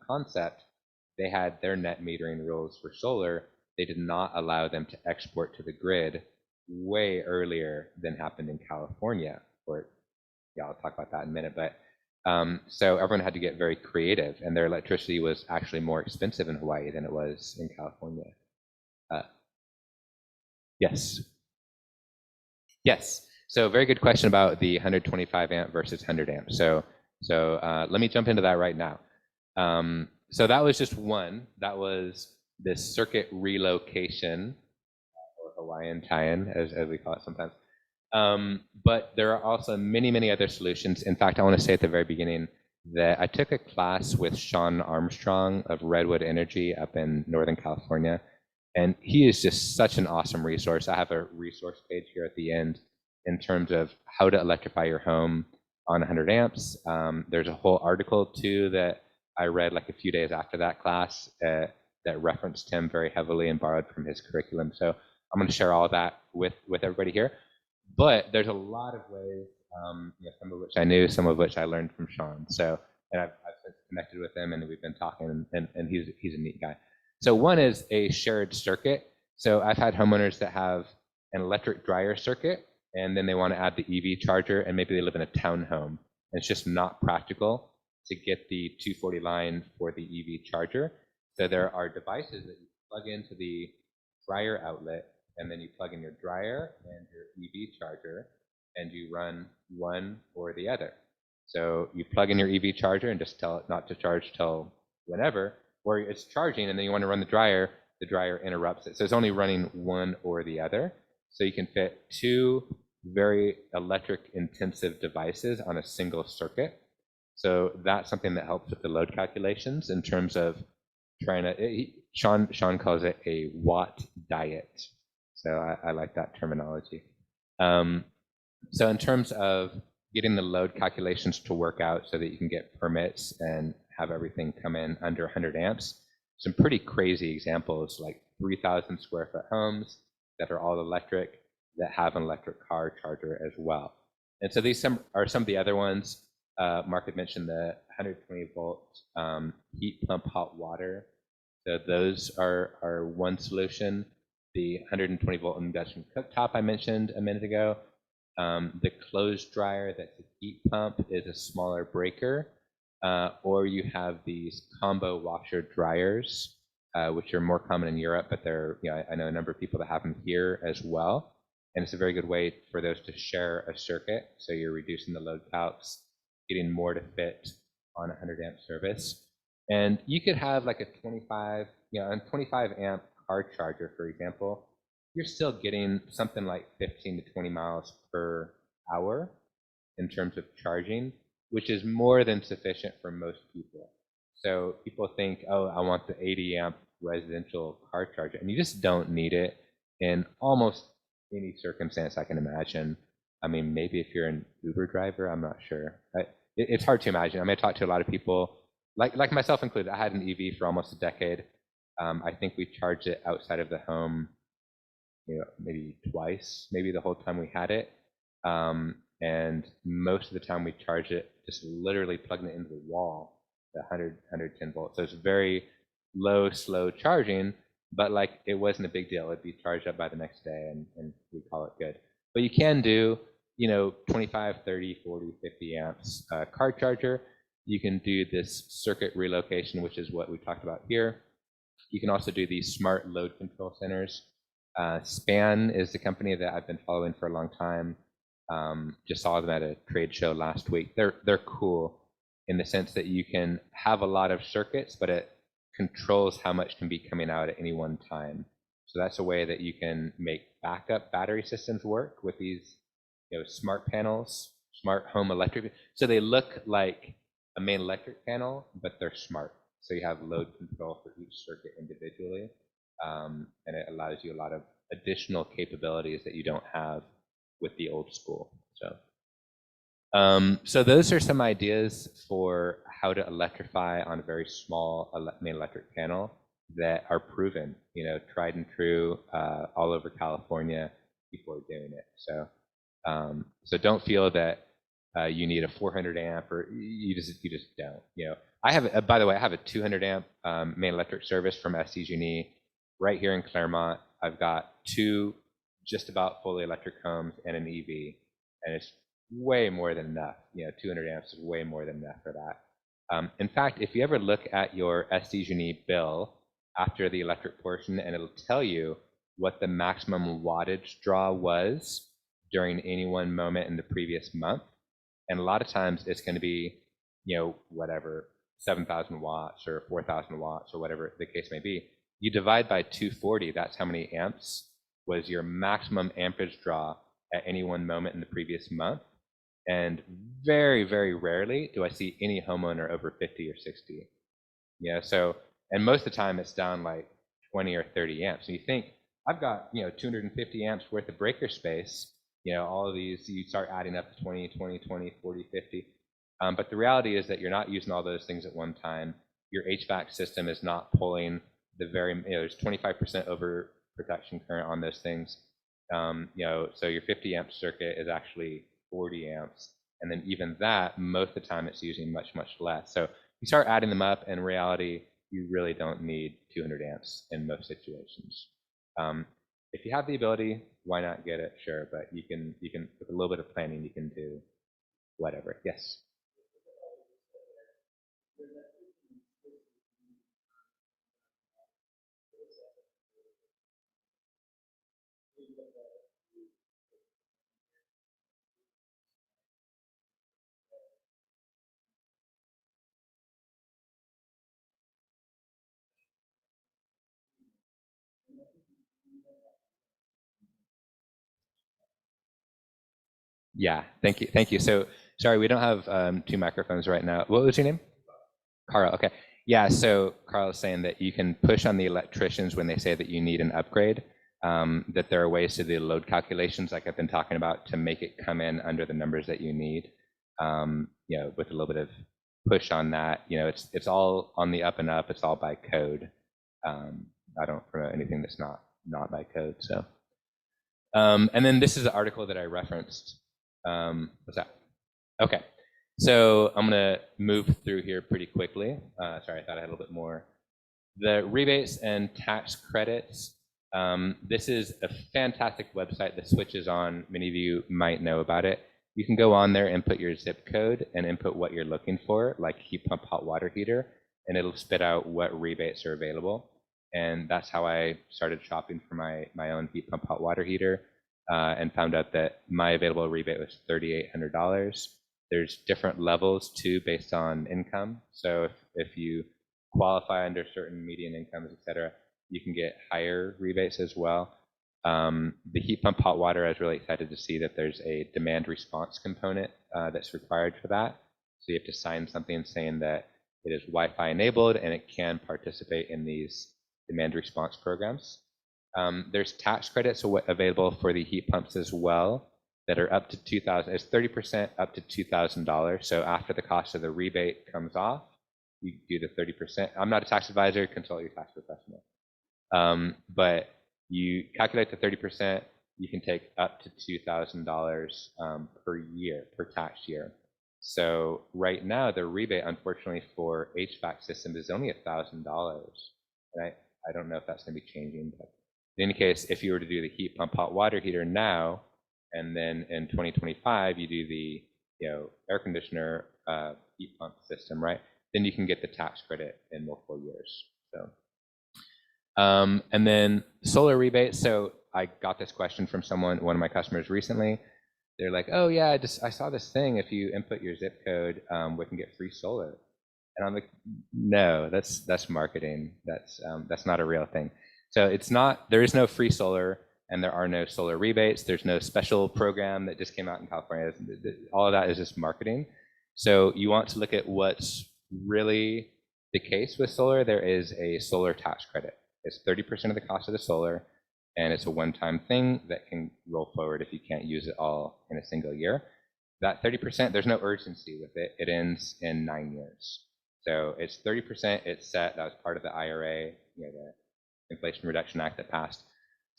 concept. They had their net metering rules for solar. They did not allow them to export to the grid way earlier than happened in California. I'll talk about that in a minute. But so everyone had to get very creative, and their electricity was actually more expensive in Hawaii than it was in California. Yes. Yes. So very good question about the 125 amp versus 100 amp. So let me jump into that right now. So that was just one. That was this circuit relocation, or Hawaiian tie-in, as we call it sometimes. But there are also many, many other solutions. In fact, I want to say at the very beginning that I took a class with Sean Armstrong of Redwood Energy up in Northern California. And he is just such an awesome resource. I have a resource page here at the end in terms of how to electrify your home on 100 amps. There's a whole article too that I read like a few days after that class that referenced him very heavily and borrowed from his curriculum. So I'm going to share all of that with everybody here. But there's a lot of ways, some of which I knew, some of which I learned from Sean. So, and I've since connected with him, and we've been talking, and he's a neat guy. So one is a shared circuit. So I've had homeowners that have an electric dryer circuit, and then they want to add the EV charger, and maybe they live in a townhome. And it's just not practical to get the 240 line for the EV charger. So there are devices that you plug into the dryer outlet, and then you plug in your dryer and your EV charger, and you run one or the other. So you plug in your EV charger and just tell it not to charge till whenever, or it's charging and then you want to run the dryer interrupts it. So it's only running one or the other. So you can fit two very electric intensive devices on a single circuit. So that's something that helps with the load calculations in terms of trying to, Sean calls it a watt diet. So I like that terminology. So in terms of getting the load calculations to work out so that you can get permits and have everything come in under 100 amps, some pretty crazy examples like 3,000 square foot homes that are all electric that have an electric car charger as well. And so these are some of the other ones. Mark had mentioned the 120 volt heat pump hot water. So those are one solution. The 120 volt induction cooktop I mentioned a minute ago. The closed dryer that's a heat pump is a smaller breaker. Or you have these combo washer dryers, which are more common in Europe, but they're, I know a number of people that have them here as well. And it's a very good way for those to share a circuit. So you're reducing the load calcs, getting more to fit on a 100 amp service. And you could have like a 25 amp car charger, for example. You're still getting something like 15 to 20 miles per hour in terms of charging, which is more than sufficient for most people. So people think, oh, I want the 80 amp residential car charger, and you just don't need it in almost any circumstance I can imagine. I mean, maybe if you're an Uber driver, I'm not sure. It's hard to imagine. I mean, I talked to a lot of people, like myself included. I had an EV for almost a decade. I think we charged it outside of the home, maybe twice, maybe the whole time we had it. And most of the time we charged it just literally plugging it into the wall, the 110 volts. So it's very low, slow charging, but like it wasn't a big deal. It'd be charged up by the next day and we call it good. But you can do, 25, 30, 40, 50 amps car charger. You can do this circuit relocation, which is what we talked about here. You can also do these smart load control centers. Span is the company that I've been following for a long time. Just saw them at a trade show last week. They're cool in the sense that you can have a lot of circuits, but it controls how much can be coming out at any one time. So that's a way that you can make backup battery systems work with these, smart panels, smart home electric. So they look like a main electric panel, but they're smart. So you have load control for each circuit individually, and it allows you a lot of additional capabilities that you don't have with the old school. So those are some ideas for how to electrify on a very small main electric panel that are proven, tried and true all over California. People are doing it. So don't feel that you need a 400 amp or you just don't. I have, by the way, I have a 200 amp main electric service from SDG&E right here in Claremont. I've got two just about fully electric homes and an EV, and it's way more than enough. 200 amps is way more than enough for that. In fact, if you ever look at your SDG&E bill after the electric portion, and it'll tell you what the maximum wattage draw was during any one moment in the previous month, and a lot of times it's going to be, whatever, 7,000 watts or 4,000 watts or whatever the case may be. You divide by 240, that's how many amps was your maximum amperage draw at any one moment in the previous month. And very, very rarely do I see any homeowner over 50 or 60. So, and most of the time it's down like 20 or 30 amps. And you think, I've got, 250 amps worth of breaker space, all of these, you start adding up to 20, 20, 20, 40, 50. But the reality is that you're not using all those things at one time. Your HVAC system is not pulling the very, there's 25% over protection current on those things. So your 50 amp circuit is actually 40 amps. And then even that, most of the time it's using much, much less. So you start adding them up, in reality, you really don't need 200 amps in most situations. If you have the ability, why not get it? Sure, but you can, with a little bit of planning, you can do whatever. Yes? Yeah, thank you. Thank you. So, sorry, we don't have 2 microphones right now. What was your name? Carl, okay. Yeah, so Carl is saying that you can push on the electricians when they say that you need an upgrade, that there are ways to do load calculations like I've been talking about to make it come in under the numbers that you need. With a little bit of push on that, it's all on the up and up, it's all by code. I don't promote anything that's not by code, so. And then this is the article that I referenced. What's that? Okay. So I'm going to move through here pretty quickly. Sorry, I thought I had a little bit more. The rebates and tax credits. This is a fantastic website that switches on. Many of you might know about it. You can go on there and put your zip code and input what you're looking for, like heat pump hot water heater, and it'll spit out what rebates are available. And that's how I started shopping for my own heat pump hot water heater, and found out that my available rebate was $3,800. There's different levels too based on income. So if you qualify under certain median incomes, et cetera, you can get higher rebates as well. The heat pump hot water, I was really excited to see that there's a demand response component that's required for that. So you have to sign something saying that it is Wi-Fi enabled and it can participate in these demand response programs. There's tax credits available for the heat pumps as well that are up to $2,000. It's 30% up to $2,000. So after the cost of the rebate comes off, you do the 30%. I'm not a tax advisor, consult your tax professional. But you calculate the 30%, you can take up to $2,000 per year, per tax year. So right now, the rebate, unfortunately, for HVAC systems is only $1,000. And I don't know if that's going to be changing, but in any case, if you were to do the heat pump hot water heater now, and then in 2025 you do the air conditioner heat pump system, right? Then you can get the tax credit in multiple years. So, and then solar rebates. So I got this question from one of my customers recently. They're like, "Oh yeah, I saw this thing. If you input your zip code, we can get free solar." And I'm like, "No, that's marketing. That's not a real thing." So it's not. There is no free solar. And there are no solar rebates. There's no special program that just came out in California. All of that is just marketing. So you want to look at what's really the case with solar. There is a solar tax credit. It's 30% of the cost of the solar, and it's a one-time thing that can roll forward if you can't use it all in a single year. That 30%, there's no urgency with it. It ends in 9 years. So it's 30%. It's set. That was part of the IRA, the Inflation Reduction Act that passed.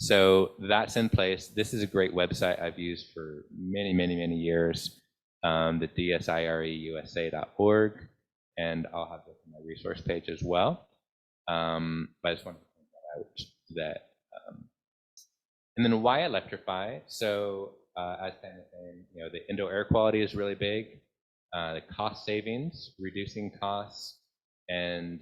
So that's in place. This is a great website I've used for many, many, many years, the dsireusa.org, and I'll have this on my resource page as well. But I just want to point that out and then why electrify? So as kind of saying, the indoor air quality is really big, the cost savings, reducing costs, and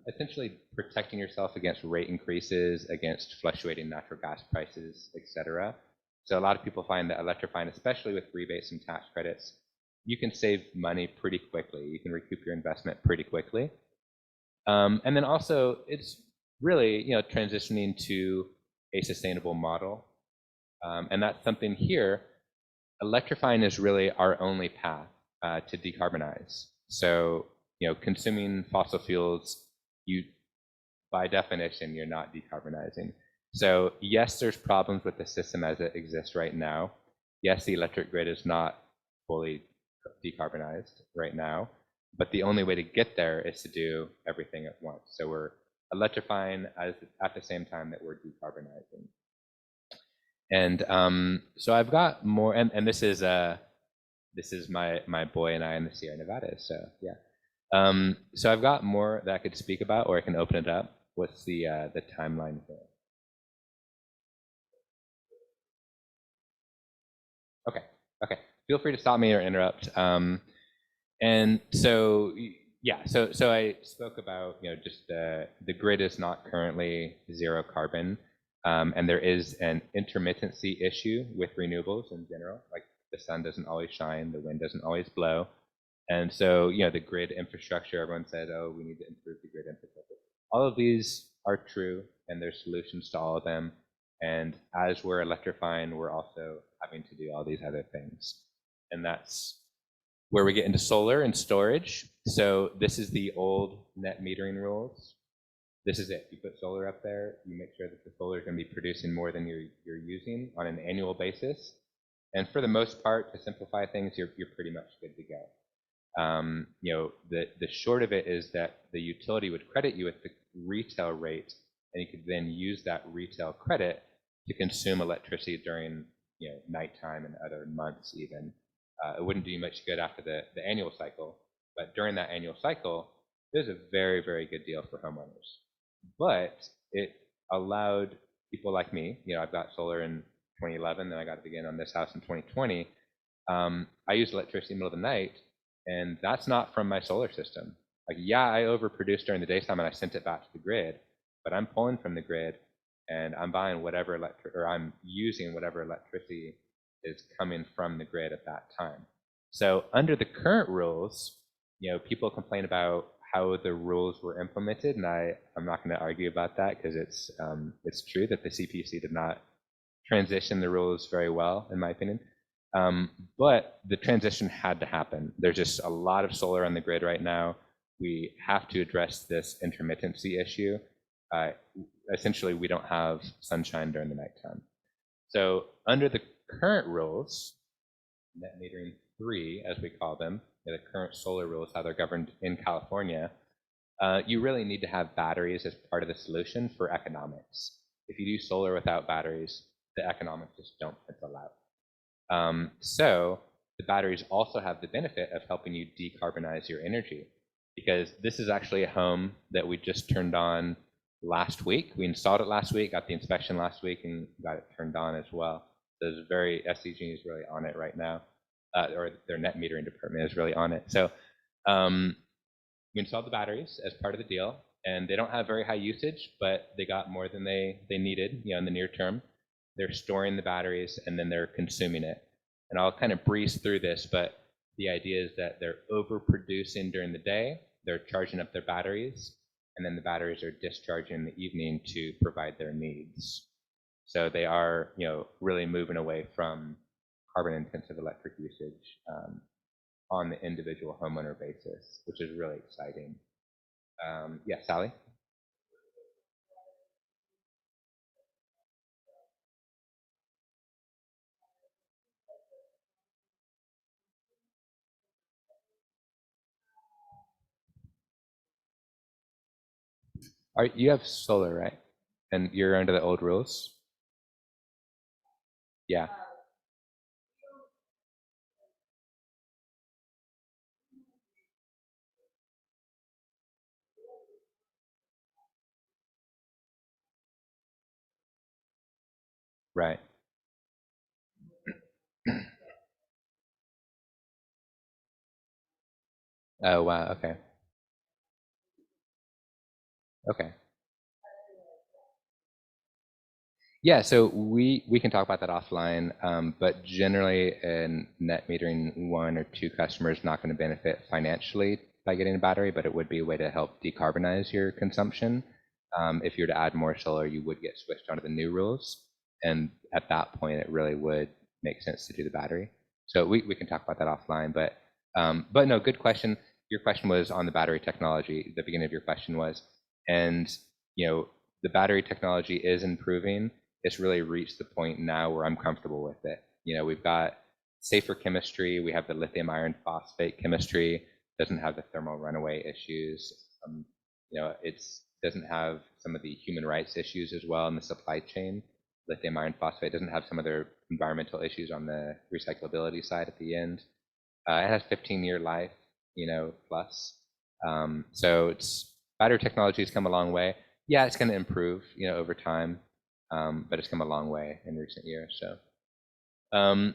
essentially protecting yourself against rate increases, against fluctuating natural gas prices, etc. So a lot of people find that electrifying, especially with rebates and tax credits, you can save money pretty quickly. You can recoup your investment pretty quickly. And then also, it's really transitioning to a sustainable model. And that's something here. Electrifying is really our only path to decarbonize. So consuming fossil fuels, by definition, you're not decarbonizing. So yes, there's problems with the system as it exists right now. Yes, the electric grid is not fully decarbonized right now, but the only way to get there is to do everything at once. So we're electrifying at the same time that we're decarbonizing. And so I've got more, and this is my boy and I in the Sierra Nevadas. So yeah, so I've got more that I could speak about, or I can open it up. What's the timeline here? Okay. Feel free to stop me or interrupt. And so yeah, so I spoke about just the grid is not currently zero carbon, and there is an intermittency issue with renewables in general. Like the sun doesn't always shine, the wind doesn't always blow, and so the grid infrastructure. Everyone said, oh, we need to improve the grid infrastructure. All of these are true, and there's solutions to all of them. And as we're electrifying, we're also having to do all these other things, and that's where we get into solar and storage. So this is the old net metering rules. This is it. You put solar up there, you make sure that the solar is going to be producing more than you're using on an annual basis. And for the most part, to simplify things, you're pretty much good to go. The short of it is that the utility would credit you with the retail rate, and you could then use that retail credit to consume electricity during nighttime and other months even. It wouldn't do you much good after the annual cycle, but during that annual cycle, it was a very, very good deal for homeowners. But it allowed people like me, I've got solar in 2011, then I got it again on this house in 2020. I used electricity in the middle of the night, and that's not from my solar system. Like, yeah, I overproduced during the daytime and I sent it back to the grid, but I'm pulling from the grid and I'm buying whatever I'm using whatever electricity is coming from the grid at that time. So under the current rules, people complain about how the rules were implemented, and I'm not going to argue about that because it's true that the CPUC did not transition the rules very well, in my opinion. But the transition had to happen. There's just a lot of solar on the grid right now. We have to address this intermittency issue. Essentially, we don't have sunshine during the nighttime. So under the current rules, net metering 3, as we call them, the current solar rules, how they're governed in California, you really need to have batteries as part of the solution for economics. If you do solar without batteries, the economics just don't pencil out. So the batteries also have the benefit of helping you decarbonize your energy, because this is actually a home that we just turned on last week. We installed it last week, got the inspection last week, and got it turned on as well. So SDG is really on it right now, or their net metering department is really on it. So we installed the batteries as part of the deal, and they don't have very high usage, but they got more than they needed, in the near term. They're storing the batteries and then they're consuming it. And I'll kind of breeze through this, but the idea is that they're overproducing during the day, they're charging up their batteries, and then the batteries are discharging in the evening to provide their needs. So they are, really moving away from carbon-intensive electric usage on the individual homeowner basis, which is really exciting. Yeah, Sally? You have solar, right? And you're under the old rules? Yeah. Right. Oh, wow. Okay. Okay. Yeah, so we can talk about that offline, but generally a net metering 1 or 2 customer is not going to benefit financially by getting a battery, but it would be a way to help decarbonize your consumption. If you were to add more solar, you would get switched onto the new rules, and at that point, it really would make sense to do the battery. So we can talk about that offline, but no, good question. Your question was on the battery technology. The beginning of your question was, and the battery technology is improving. It's really reached the point now where I'm comfortable with it. We've got safer chemistry. We have the lithium iron phosphate chemistry, doesn't have the thermal runaway issues. It doesn't have some of the human rights issues as well in the supply chain. Lithium iron phosphate doesn't have some of their environmental issues on the recyclability side at the end. It has 15-year life, plus. So battery technology has come a long way. Yeah, it's going to improve, over time, but it's come a long way in recent years.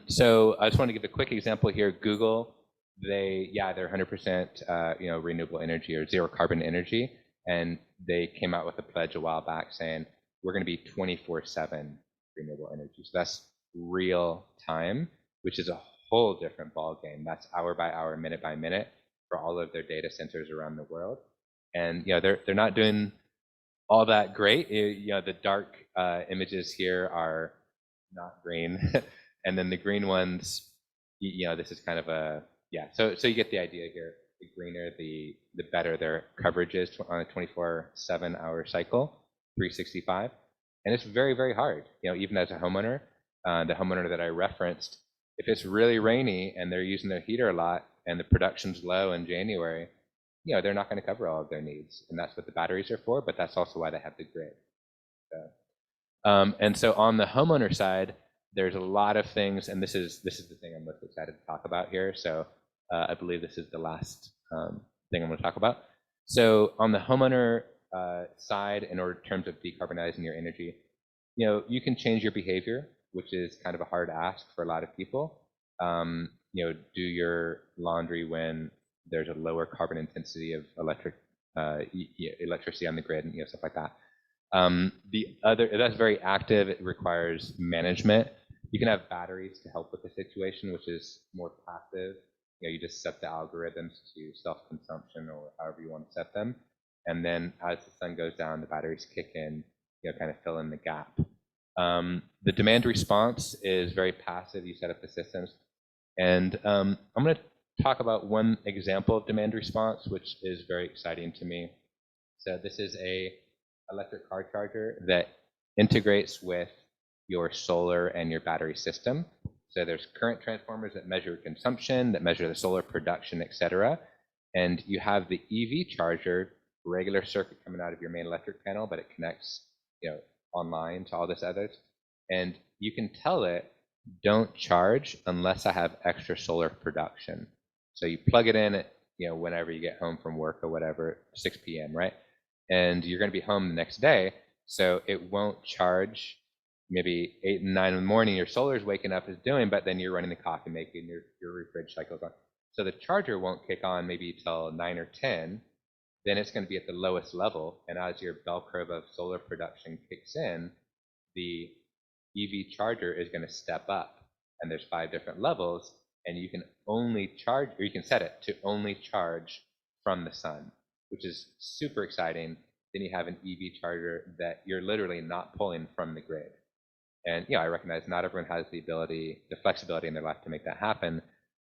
So I just want to give a quick example here. Google, they're 100% renewable energy or zero carbon energy, and they came out with a pledge a while back saying we're going to be 24/7 renewable energy. So that's real time, which is a whole different ball game. That's hour by hour, minute by minute for all of their data centers around the world. And they're not doing all that great. The dark images here are not green, and then the green ones, this is kind of a So you get the idea here. The greener, the better their coverage is on a 24/7 hour cycle, 365, and it's very, very hard. Even as a homeowner, the homeowner that I referenced, if it's really rainy and they're using their heater a lot and the production's low in January, they're not going to cover all of their needs, and that's what the batteries are for. But that's also why they have the grid. And so on the homeowner side, there's a lot of things, and this is the thing I'm most excited to talk about here. So I believe this is the last thing I'm going to talk about. So on the homeowner side, in terms of decarbonizing your energy, you can change your behavior, which is kind of a hard ask for a lot of people. Do your laundry when there's a lower carbon intensity of electricity on the grid, and stuff like that. That's very active. It requires management. You can have batteries to help with the situation, which is more passive. You just set the algorithms to self-consumption or however you want to set them. And then as the sun goes down, the batteries kick in, kind of fill in the gap. The demand response is very passive. You set up the systems. And I'm going to talk about one example of demand response, which is very exciting to me. So this is a electric car charger that integrates with your solar and your battery system. So there's current transformers that measure consumption, that measure the solar production, etc. And you have the EV charger, regular circuit coming out of your main electric panel, but it connects, online to all this others. And you can tell it, don't charge unless I have extra solar production. So you plug it in at, whenever you get home from work or whatever, 6 p.m., right? And you're going to be home the next day, so it won't charge maybe 8 and 9 in the morning. Your solar's waking up is doing, but then you're running the coffee making, your fridge cycles on. So the charger won't kick on maybe till 9 or 10. Then it's going to be at the lowest level, and as your bell curve of solar production kicks in, the EV charger is going to step up, and there's 5 different levels, and you can only charge, or you can set it to only charge from the sun, which is super exciting. Then you have an EV charger that you're literally not pulling from the grid. And I recognize not everyone has the flexibility in their life to make that happen.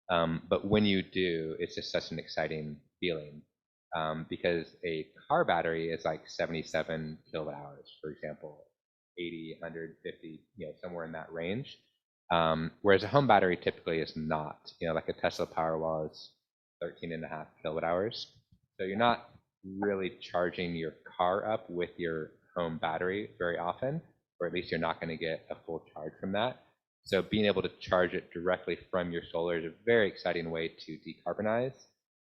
But when you do, it's just such an exciting feeling, because a car battery is like 77 kilowatt hours, for example, 80, 150, somewhere in that range. Whereas a home battery typically is not. Like a Tesla Powerwall is 13.5 kilowatt hours. So you're not really charging your car up with your home battery very often, or at least you're not going to get a full charge from that. So being able to charge it directly from your solar is a very exciting way to decarbonize.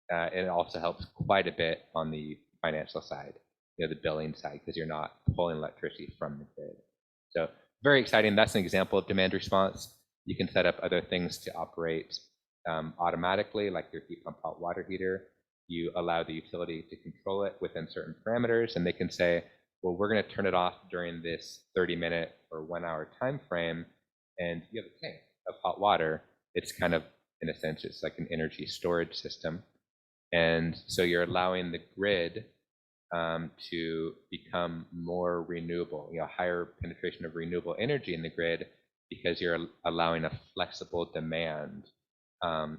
And it also helps quite a bit on the financial side, the billing side, because you're not pulling electricity from the grid. So very exciting. That's an example of demand response. You can set up other things to operate automatically, like your heat pump hot water heater. You allow the utility to control it within certain parameters, and they can say, well, we're going to turn it off during this 30-minute or 1-hour time frame, and you have a tank of hot water. It's kind of, in a sense, it's like an energy storage system. And so you're allowing the grid to become more renewable, higher penetration of renewable energy in the grid, because you're allowing a flexible demand.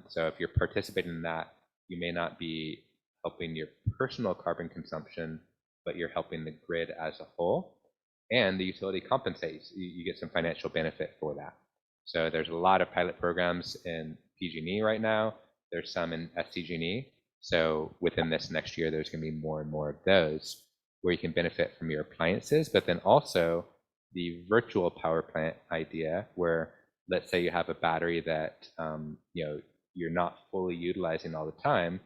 So if you're participating in that, you may not be helping your personal carbon consumption, but you're helping the grid as a whole, and the utility compensates. You get some financial benefit for that. So there's a lot of pilot programs in PG&E right now. There's some in SCG&E. So within this next year, there's going to be more and more of those where you can benefit from your appliances, but then also the virtual power plant idea, where let's say you have a battery that you're not fully utilizing all the time.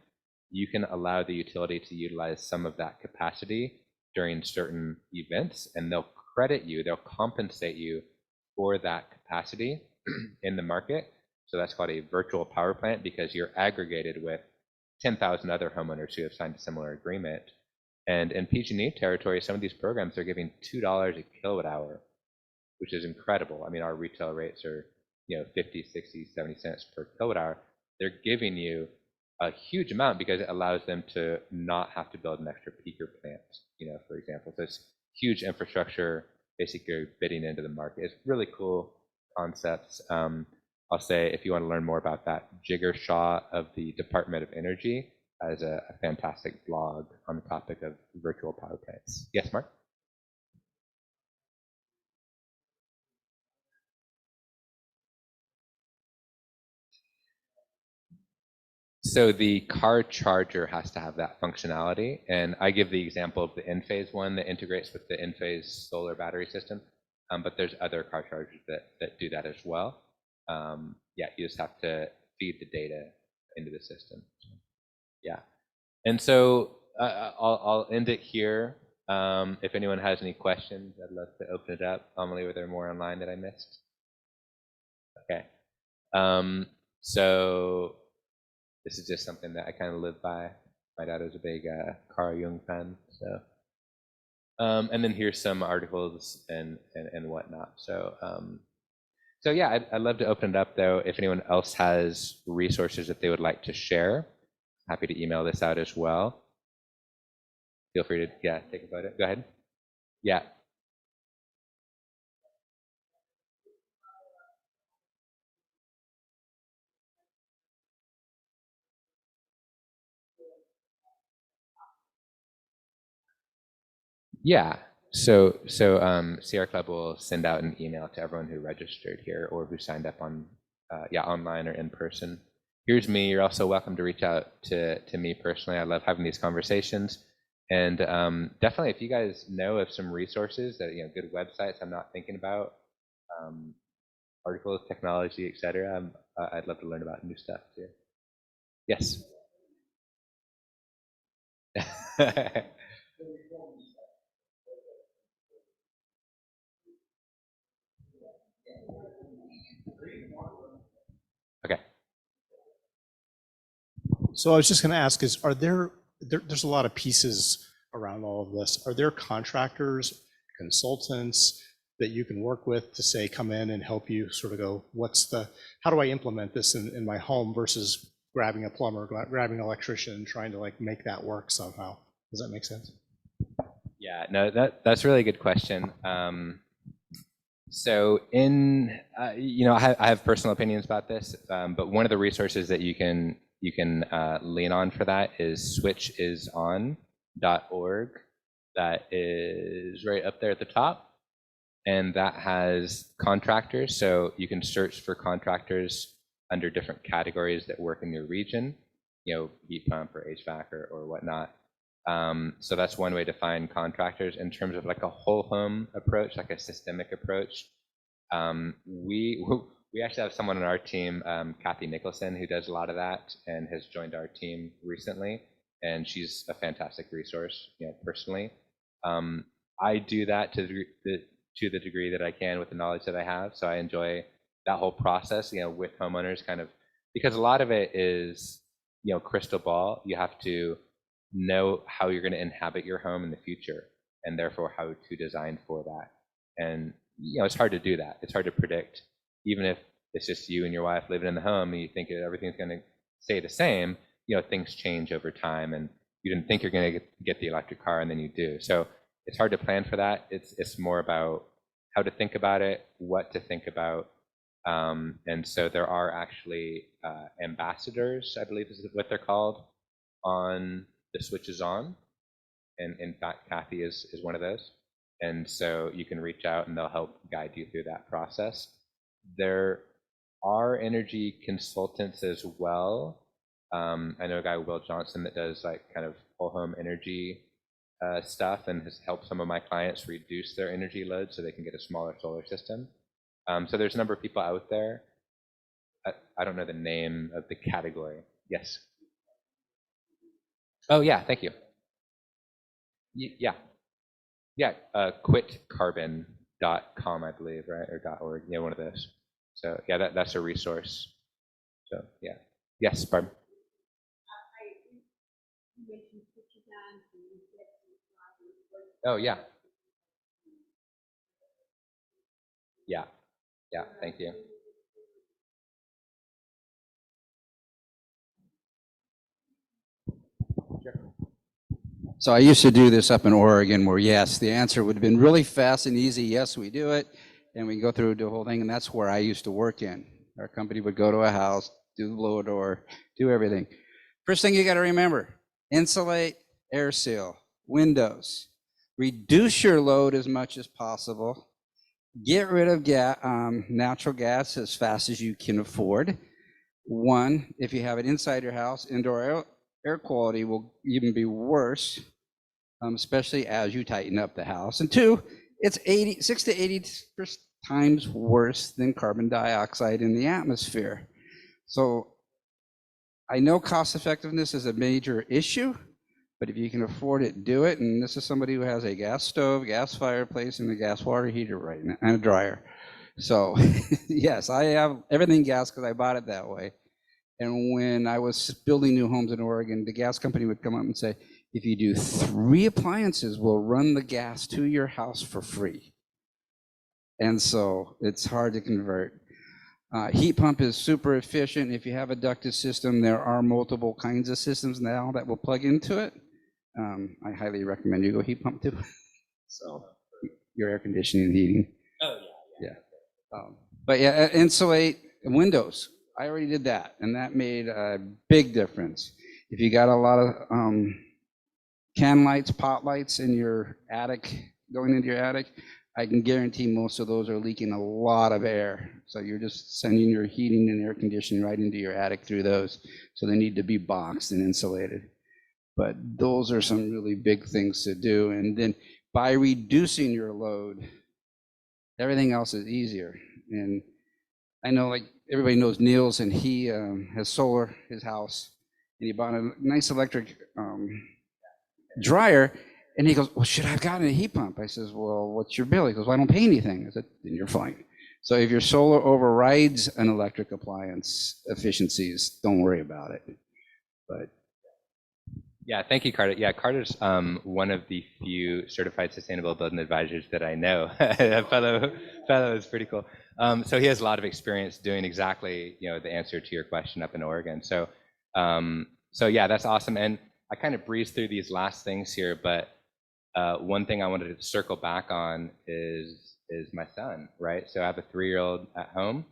You can allow the utility to utilize some of that capacity during certain events, and they'll credit you, they'll compensate you for that capacity in the market. So that's called a virtual power plant, because you're aggregated with 10,000 other homeowners who have signed a similar agreement. And in PG&E territory, some of these programs are giving $2 a kilowatt hour, which is incredible. I mean, our retail rates are 50, 60, 70 cents per kilowatt hour. They're giving you a huge amount because it allows them to not have to build an extra peaker plant, for example. So it's huge infrastructure, basically bidding into the market. It's really cool concepts. I'll say, if you want to learn more about that, Jigger Shaw of the Department of Energy has a fantastic blog on the topic of virtual power plants. Yes, Mark? So the car charger has to have that functionality, and I give the example of the Enphase one that integrates with the Enphase solar battery system, but there's other car chargers that do that as well. Yeah, you just have to feed the data into the system. Yeah, and so I'll end it here. If anyone has any questions, I'd love to open it up. Amelie, were there more online that I missed? Okay. So this is just something that I kind of live by. My dad was a big Carl Jung fan, so. And then here's some articles and whatnot. So, so yeah, I'd love to open it up though. If anyone else has resources that they would like to share, happy to email this out as well. Feel free to take a photo. Go ahead. Yeah. Yeah. So Sierra Club will send out an email to everyone who registered here or who signed up on online or in person. Here's me. You're also welcome to reach out to me personally. I love having these conversations. And definitely, if you guys know of some resources that good websites I'm not thinking about, articles, technology, etc., I'd love to learn about new stuff too. Yes. Okay. So I was just going to ask: are there's a lot of pieces around all of this? Are there contractors, consultants that you can work with to say, come in and help you sort of go, how do I implement this in my home versus grabbing a plumber, grabbing an electrician, and trying to make that work somehow? Does that make sense? Yeah, no, that's a really good question. So I have personal opinions about this, but one of the resources that you can lean on for that is switchison.org. That is right up there at the top. And that has contractors. So you can search for contractors under different categories that work in your region, heat pump or HVAC or whatnot. So that's one way to find contractors. In terms of a whole home approach, like a systemic approach, we actually have someone on our team, Kathy Nicholson, who does a lot of that and has joined our team recently. And she's a fantastic resource, personally. I do that to the degree that I can with the knowledge that I have. So I enjoy that whole process, with homeowners, kind of, because a lot of it is, crystal ball. You have to know how you're going to inhabit your home in the future, and therefore how to design for that. And it's hard to do that. It's hard to predict, even if it's just you and your wife living in the home, and you think everything's going to stay the same. Things change over time, and you didn't think you're going to get the electric car, and then you do. So it's hard to plan for that. It's more about how to think about it, what to think about. And so there are actually ambassadors, I believe is what they're called, on the Switches On. And in fact, Kathy is one of those. And so you can reach out and they'll help guide you through that process. There are energy consultants as well. I know a guy, Will Johnson, that does like kind of whole home energy stuff and has helped some of my clients reduce their energy load so they can get a smaller solar system. So there's a number of people out there. I don't know the name of the category. Yes. Oh yeah, thank you. Yeah. Quitcarbon.com, I believe, right? Or .org, yeah, one of those. So yeah, that's a resource. So yeah. Yes, Barb. Oh yeah. Yeah. Yeah, thank you. So I used to do this up in Oregon where, yes, the answer would have been really fast and easy. Yes, we do it. And we go through the whole thing. And that's where I used to work in. Our company would go to a house, do the blower door, do everything. First thing you got to remember, insulate, air seal, windows. Reduce your load as much as possible. Get rid of natural gas as fast as you can afford. One, if you have it inside your house, indoor air quality will even be worse, especially as you tighten up the house. And two, it's 6 to 80 times worse than carbon dioxide in the atmosphere. So I know cost effectiveness is a major issue, but if you can afford it, do it. And this is somebody who has a gas stove, gas fireplace, and a gas water heater right now, and a dryer. So yes, I have everything gas because I bought it that way. And when I was building new homes in Oregon, the gas company would come up and say, if you do 3 appliances, we'll run the gas to your house for free. And so it's hard to convert. Heat pump is super efficient. If you have a ducted system, there are multiple kinds of systems now that will plug into it. I highly recommend you go heat pump too. So your air conditioning and heating. Oh yeah. But yeah, insulate windows. I already did that, and that made a big difference. If you got a lot of can lights, pot lights in your attic, going into your attic, I can guarantee most of those are leaking a lot of air. So you're just sending your heating and air conditioning right into your attic through those. So they need to be boxed and insulated. But those are some really big things to do. And then by reducing your load, everything else is easier. And I know, like, everybody knows Niels, and he has solar, his house, and he bought a nice electric dryer, and he goes, well, should I have gotten a heat pump? I says, well, what's your bill? He goes, well, I don't pay anything. I said, then you're fine. So if your solar overrides an electric appliance efficiencies, don't worry about it. But yeah, thank you, Carter. Yeah, Carter's one of the few certified sustainable building advisors that I know. That fellow is pretty cool. So he has a lot of experience doing exactly, the answer to your question up in Oregon. So yeah, that's awesome. And I kind of breezed through these last things here, but one thing I wanted to circle back on is my son, right? So I have a 3-year-old at home.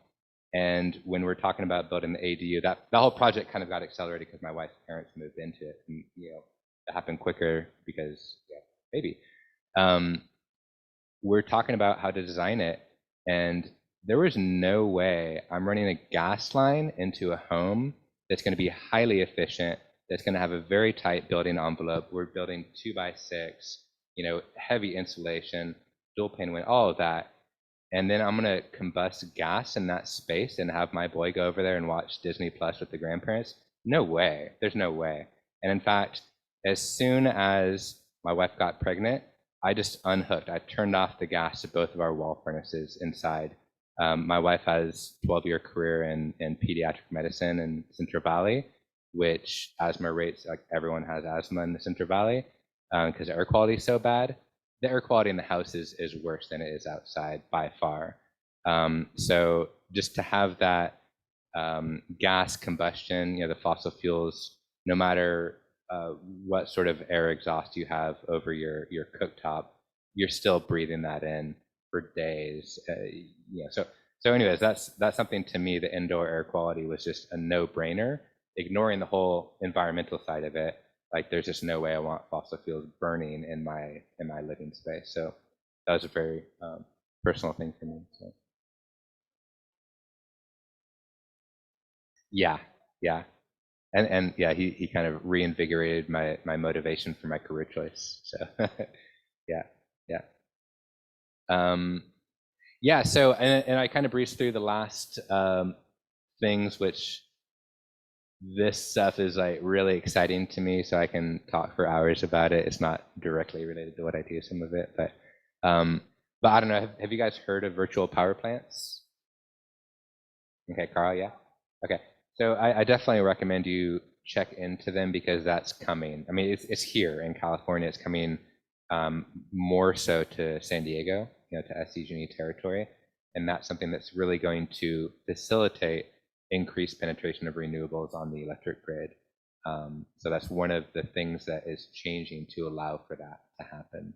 And when we're talking about building the ADU, that whole project kind of got accelerated because my wife's parents moved into it, and it happened quicker because maybe. We're talking about how to design it, and there was no way I'm running a gas line into a home that's going to be highly efficient, that's going to have a very tight building envelope. We're building 2x6, heavy insulation, dual pane window, all of that. And then I'm going to combust gas in that space and have my boy go over there and watch Disney Plus with the grandparents? No way. There's no way. And in fact, as soon as my wife got pregnant, I just unhooked. I turned off the gas to both of our wall furnaces inside. My wife has a 12-year career in pediatric medicine in Central Valley, which asthma rates, like everyone has asthma in the Central Valley because the air quality is so bad. The air quality in the house is worse than it is outside by far. So just to have that gas combustion, the fossil fuels, no matter what sort of air exhaust you have over your cooktop, you're still breathing that in for days. So anyways, that's something to me. The indoor air quality was just a no-brainer, ignoring the whole environmental side of it. like there's just no way I want fossil fuels burning in my living space. So that was a very personal thing for me. So yeah, and yeah, he kind of reinvigorated my motivation for my career choice. So yeah. Yeah, so, and I kind of breezed through the last things, which this stuff is like really exciting to me, so I can talk for hours about it. It's not directly related to what I do, some of it, but I don't know, have you guys heard of virtual power plants? Okay, Carl, yeah? Okay, so I definitely recommend you check into them because that's coming. I mean, it's here in California. It's coming more so to San Diego, to SDG&E territory, and that's something that's really going to facilitate increased penetration of renewables on the electric grid. So that's one of the things that is changing to allow for that to happen,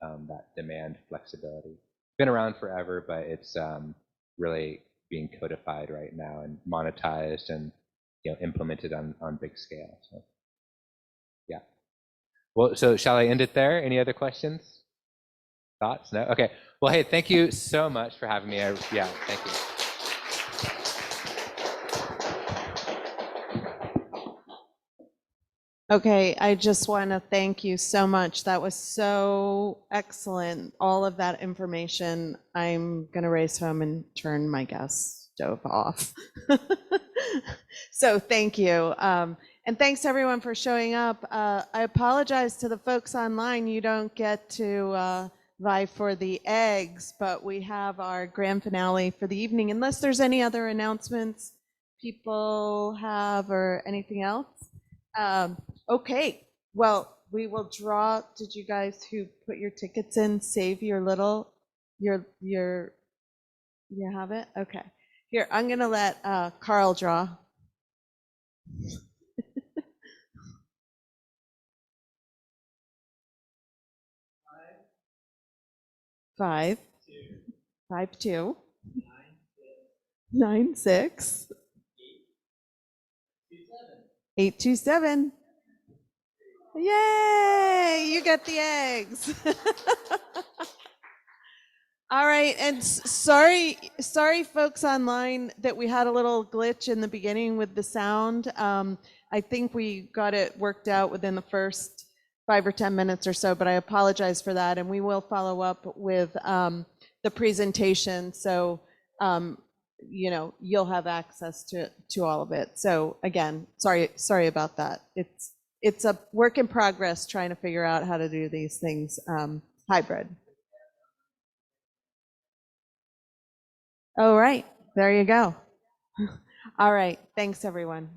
that demand flexibility. Been around forever, but it's really being codified right now and monetized and implemented on big scale. So yeah. Well, so shall I end it there? Any other questions? Thoughts? No? Okay. Well, hey, thank you so much for having me. Yeah, thank you. Okay, I just want to thank you so much. That was so excellent. All of that information. I'm going to race home and turn my gas stove off. So thank you. And thanks everyone for showing up. I apologize to the folks online. You don't get to vie for the eggs, but we have our grand finale for the evening. Unless there's any other announcements people have or anything else. Okay, well, we will draw. Did you guys who put your tickets in save your little, you have it? Okay. Here, I'm gonna let Carl draw. Five, 2, 9, 6, 827. Yay! You get the eggs. All right, and sorry, folks online, that we had a little glitch in the beginning with the sound. I think we got it worked out within the first 5 or 10 minutes or so, but I apologize for that, and we will follow up with the presentation, so you'll have access to all of it. So again, sorry about that. It's a work in progress trying to figure out how to do these things hybrid. All right, there you go. All right, thanks everyone.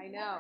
I know.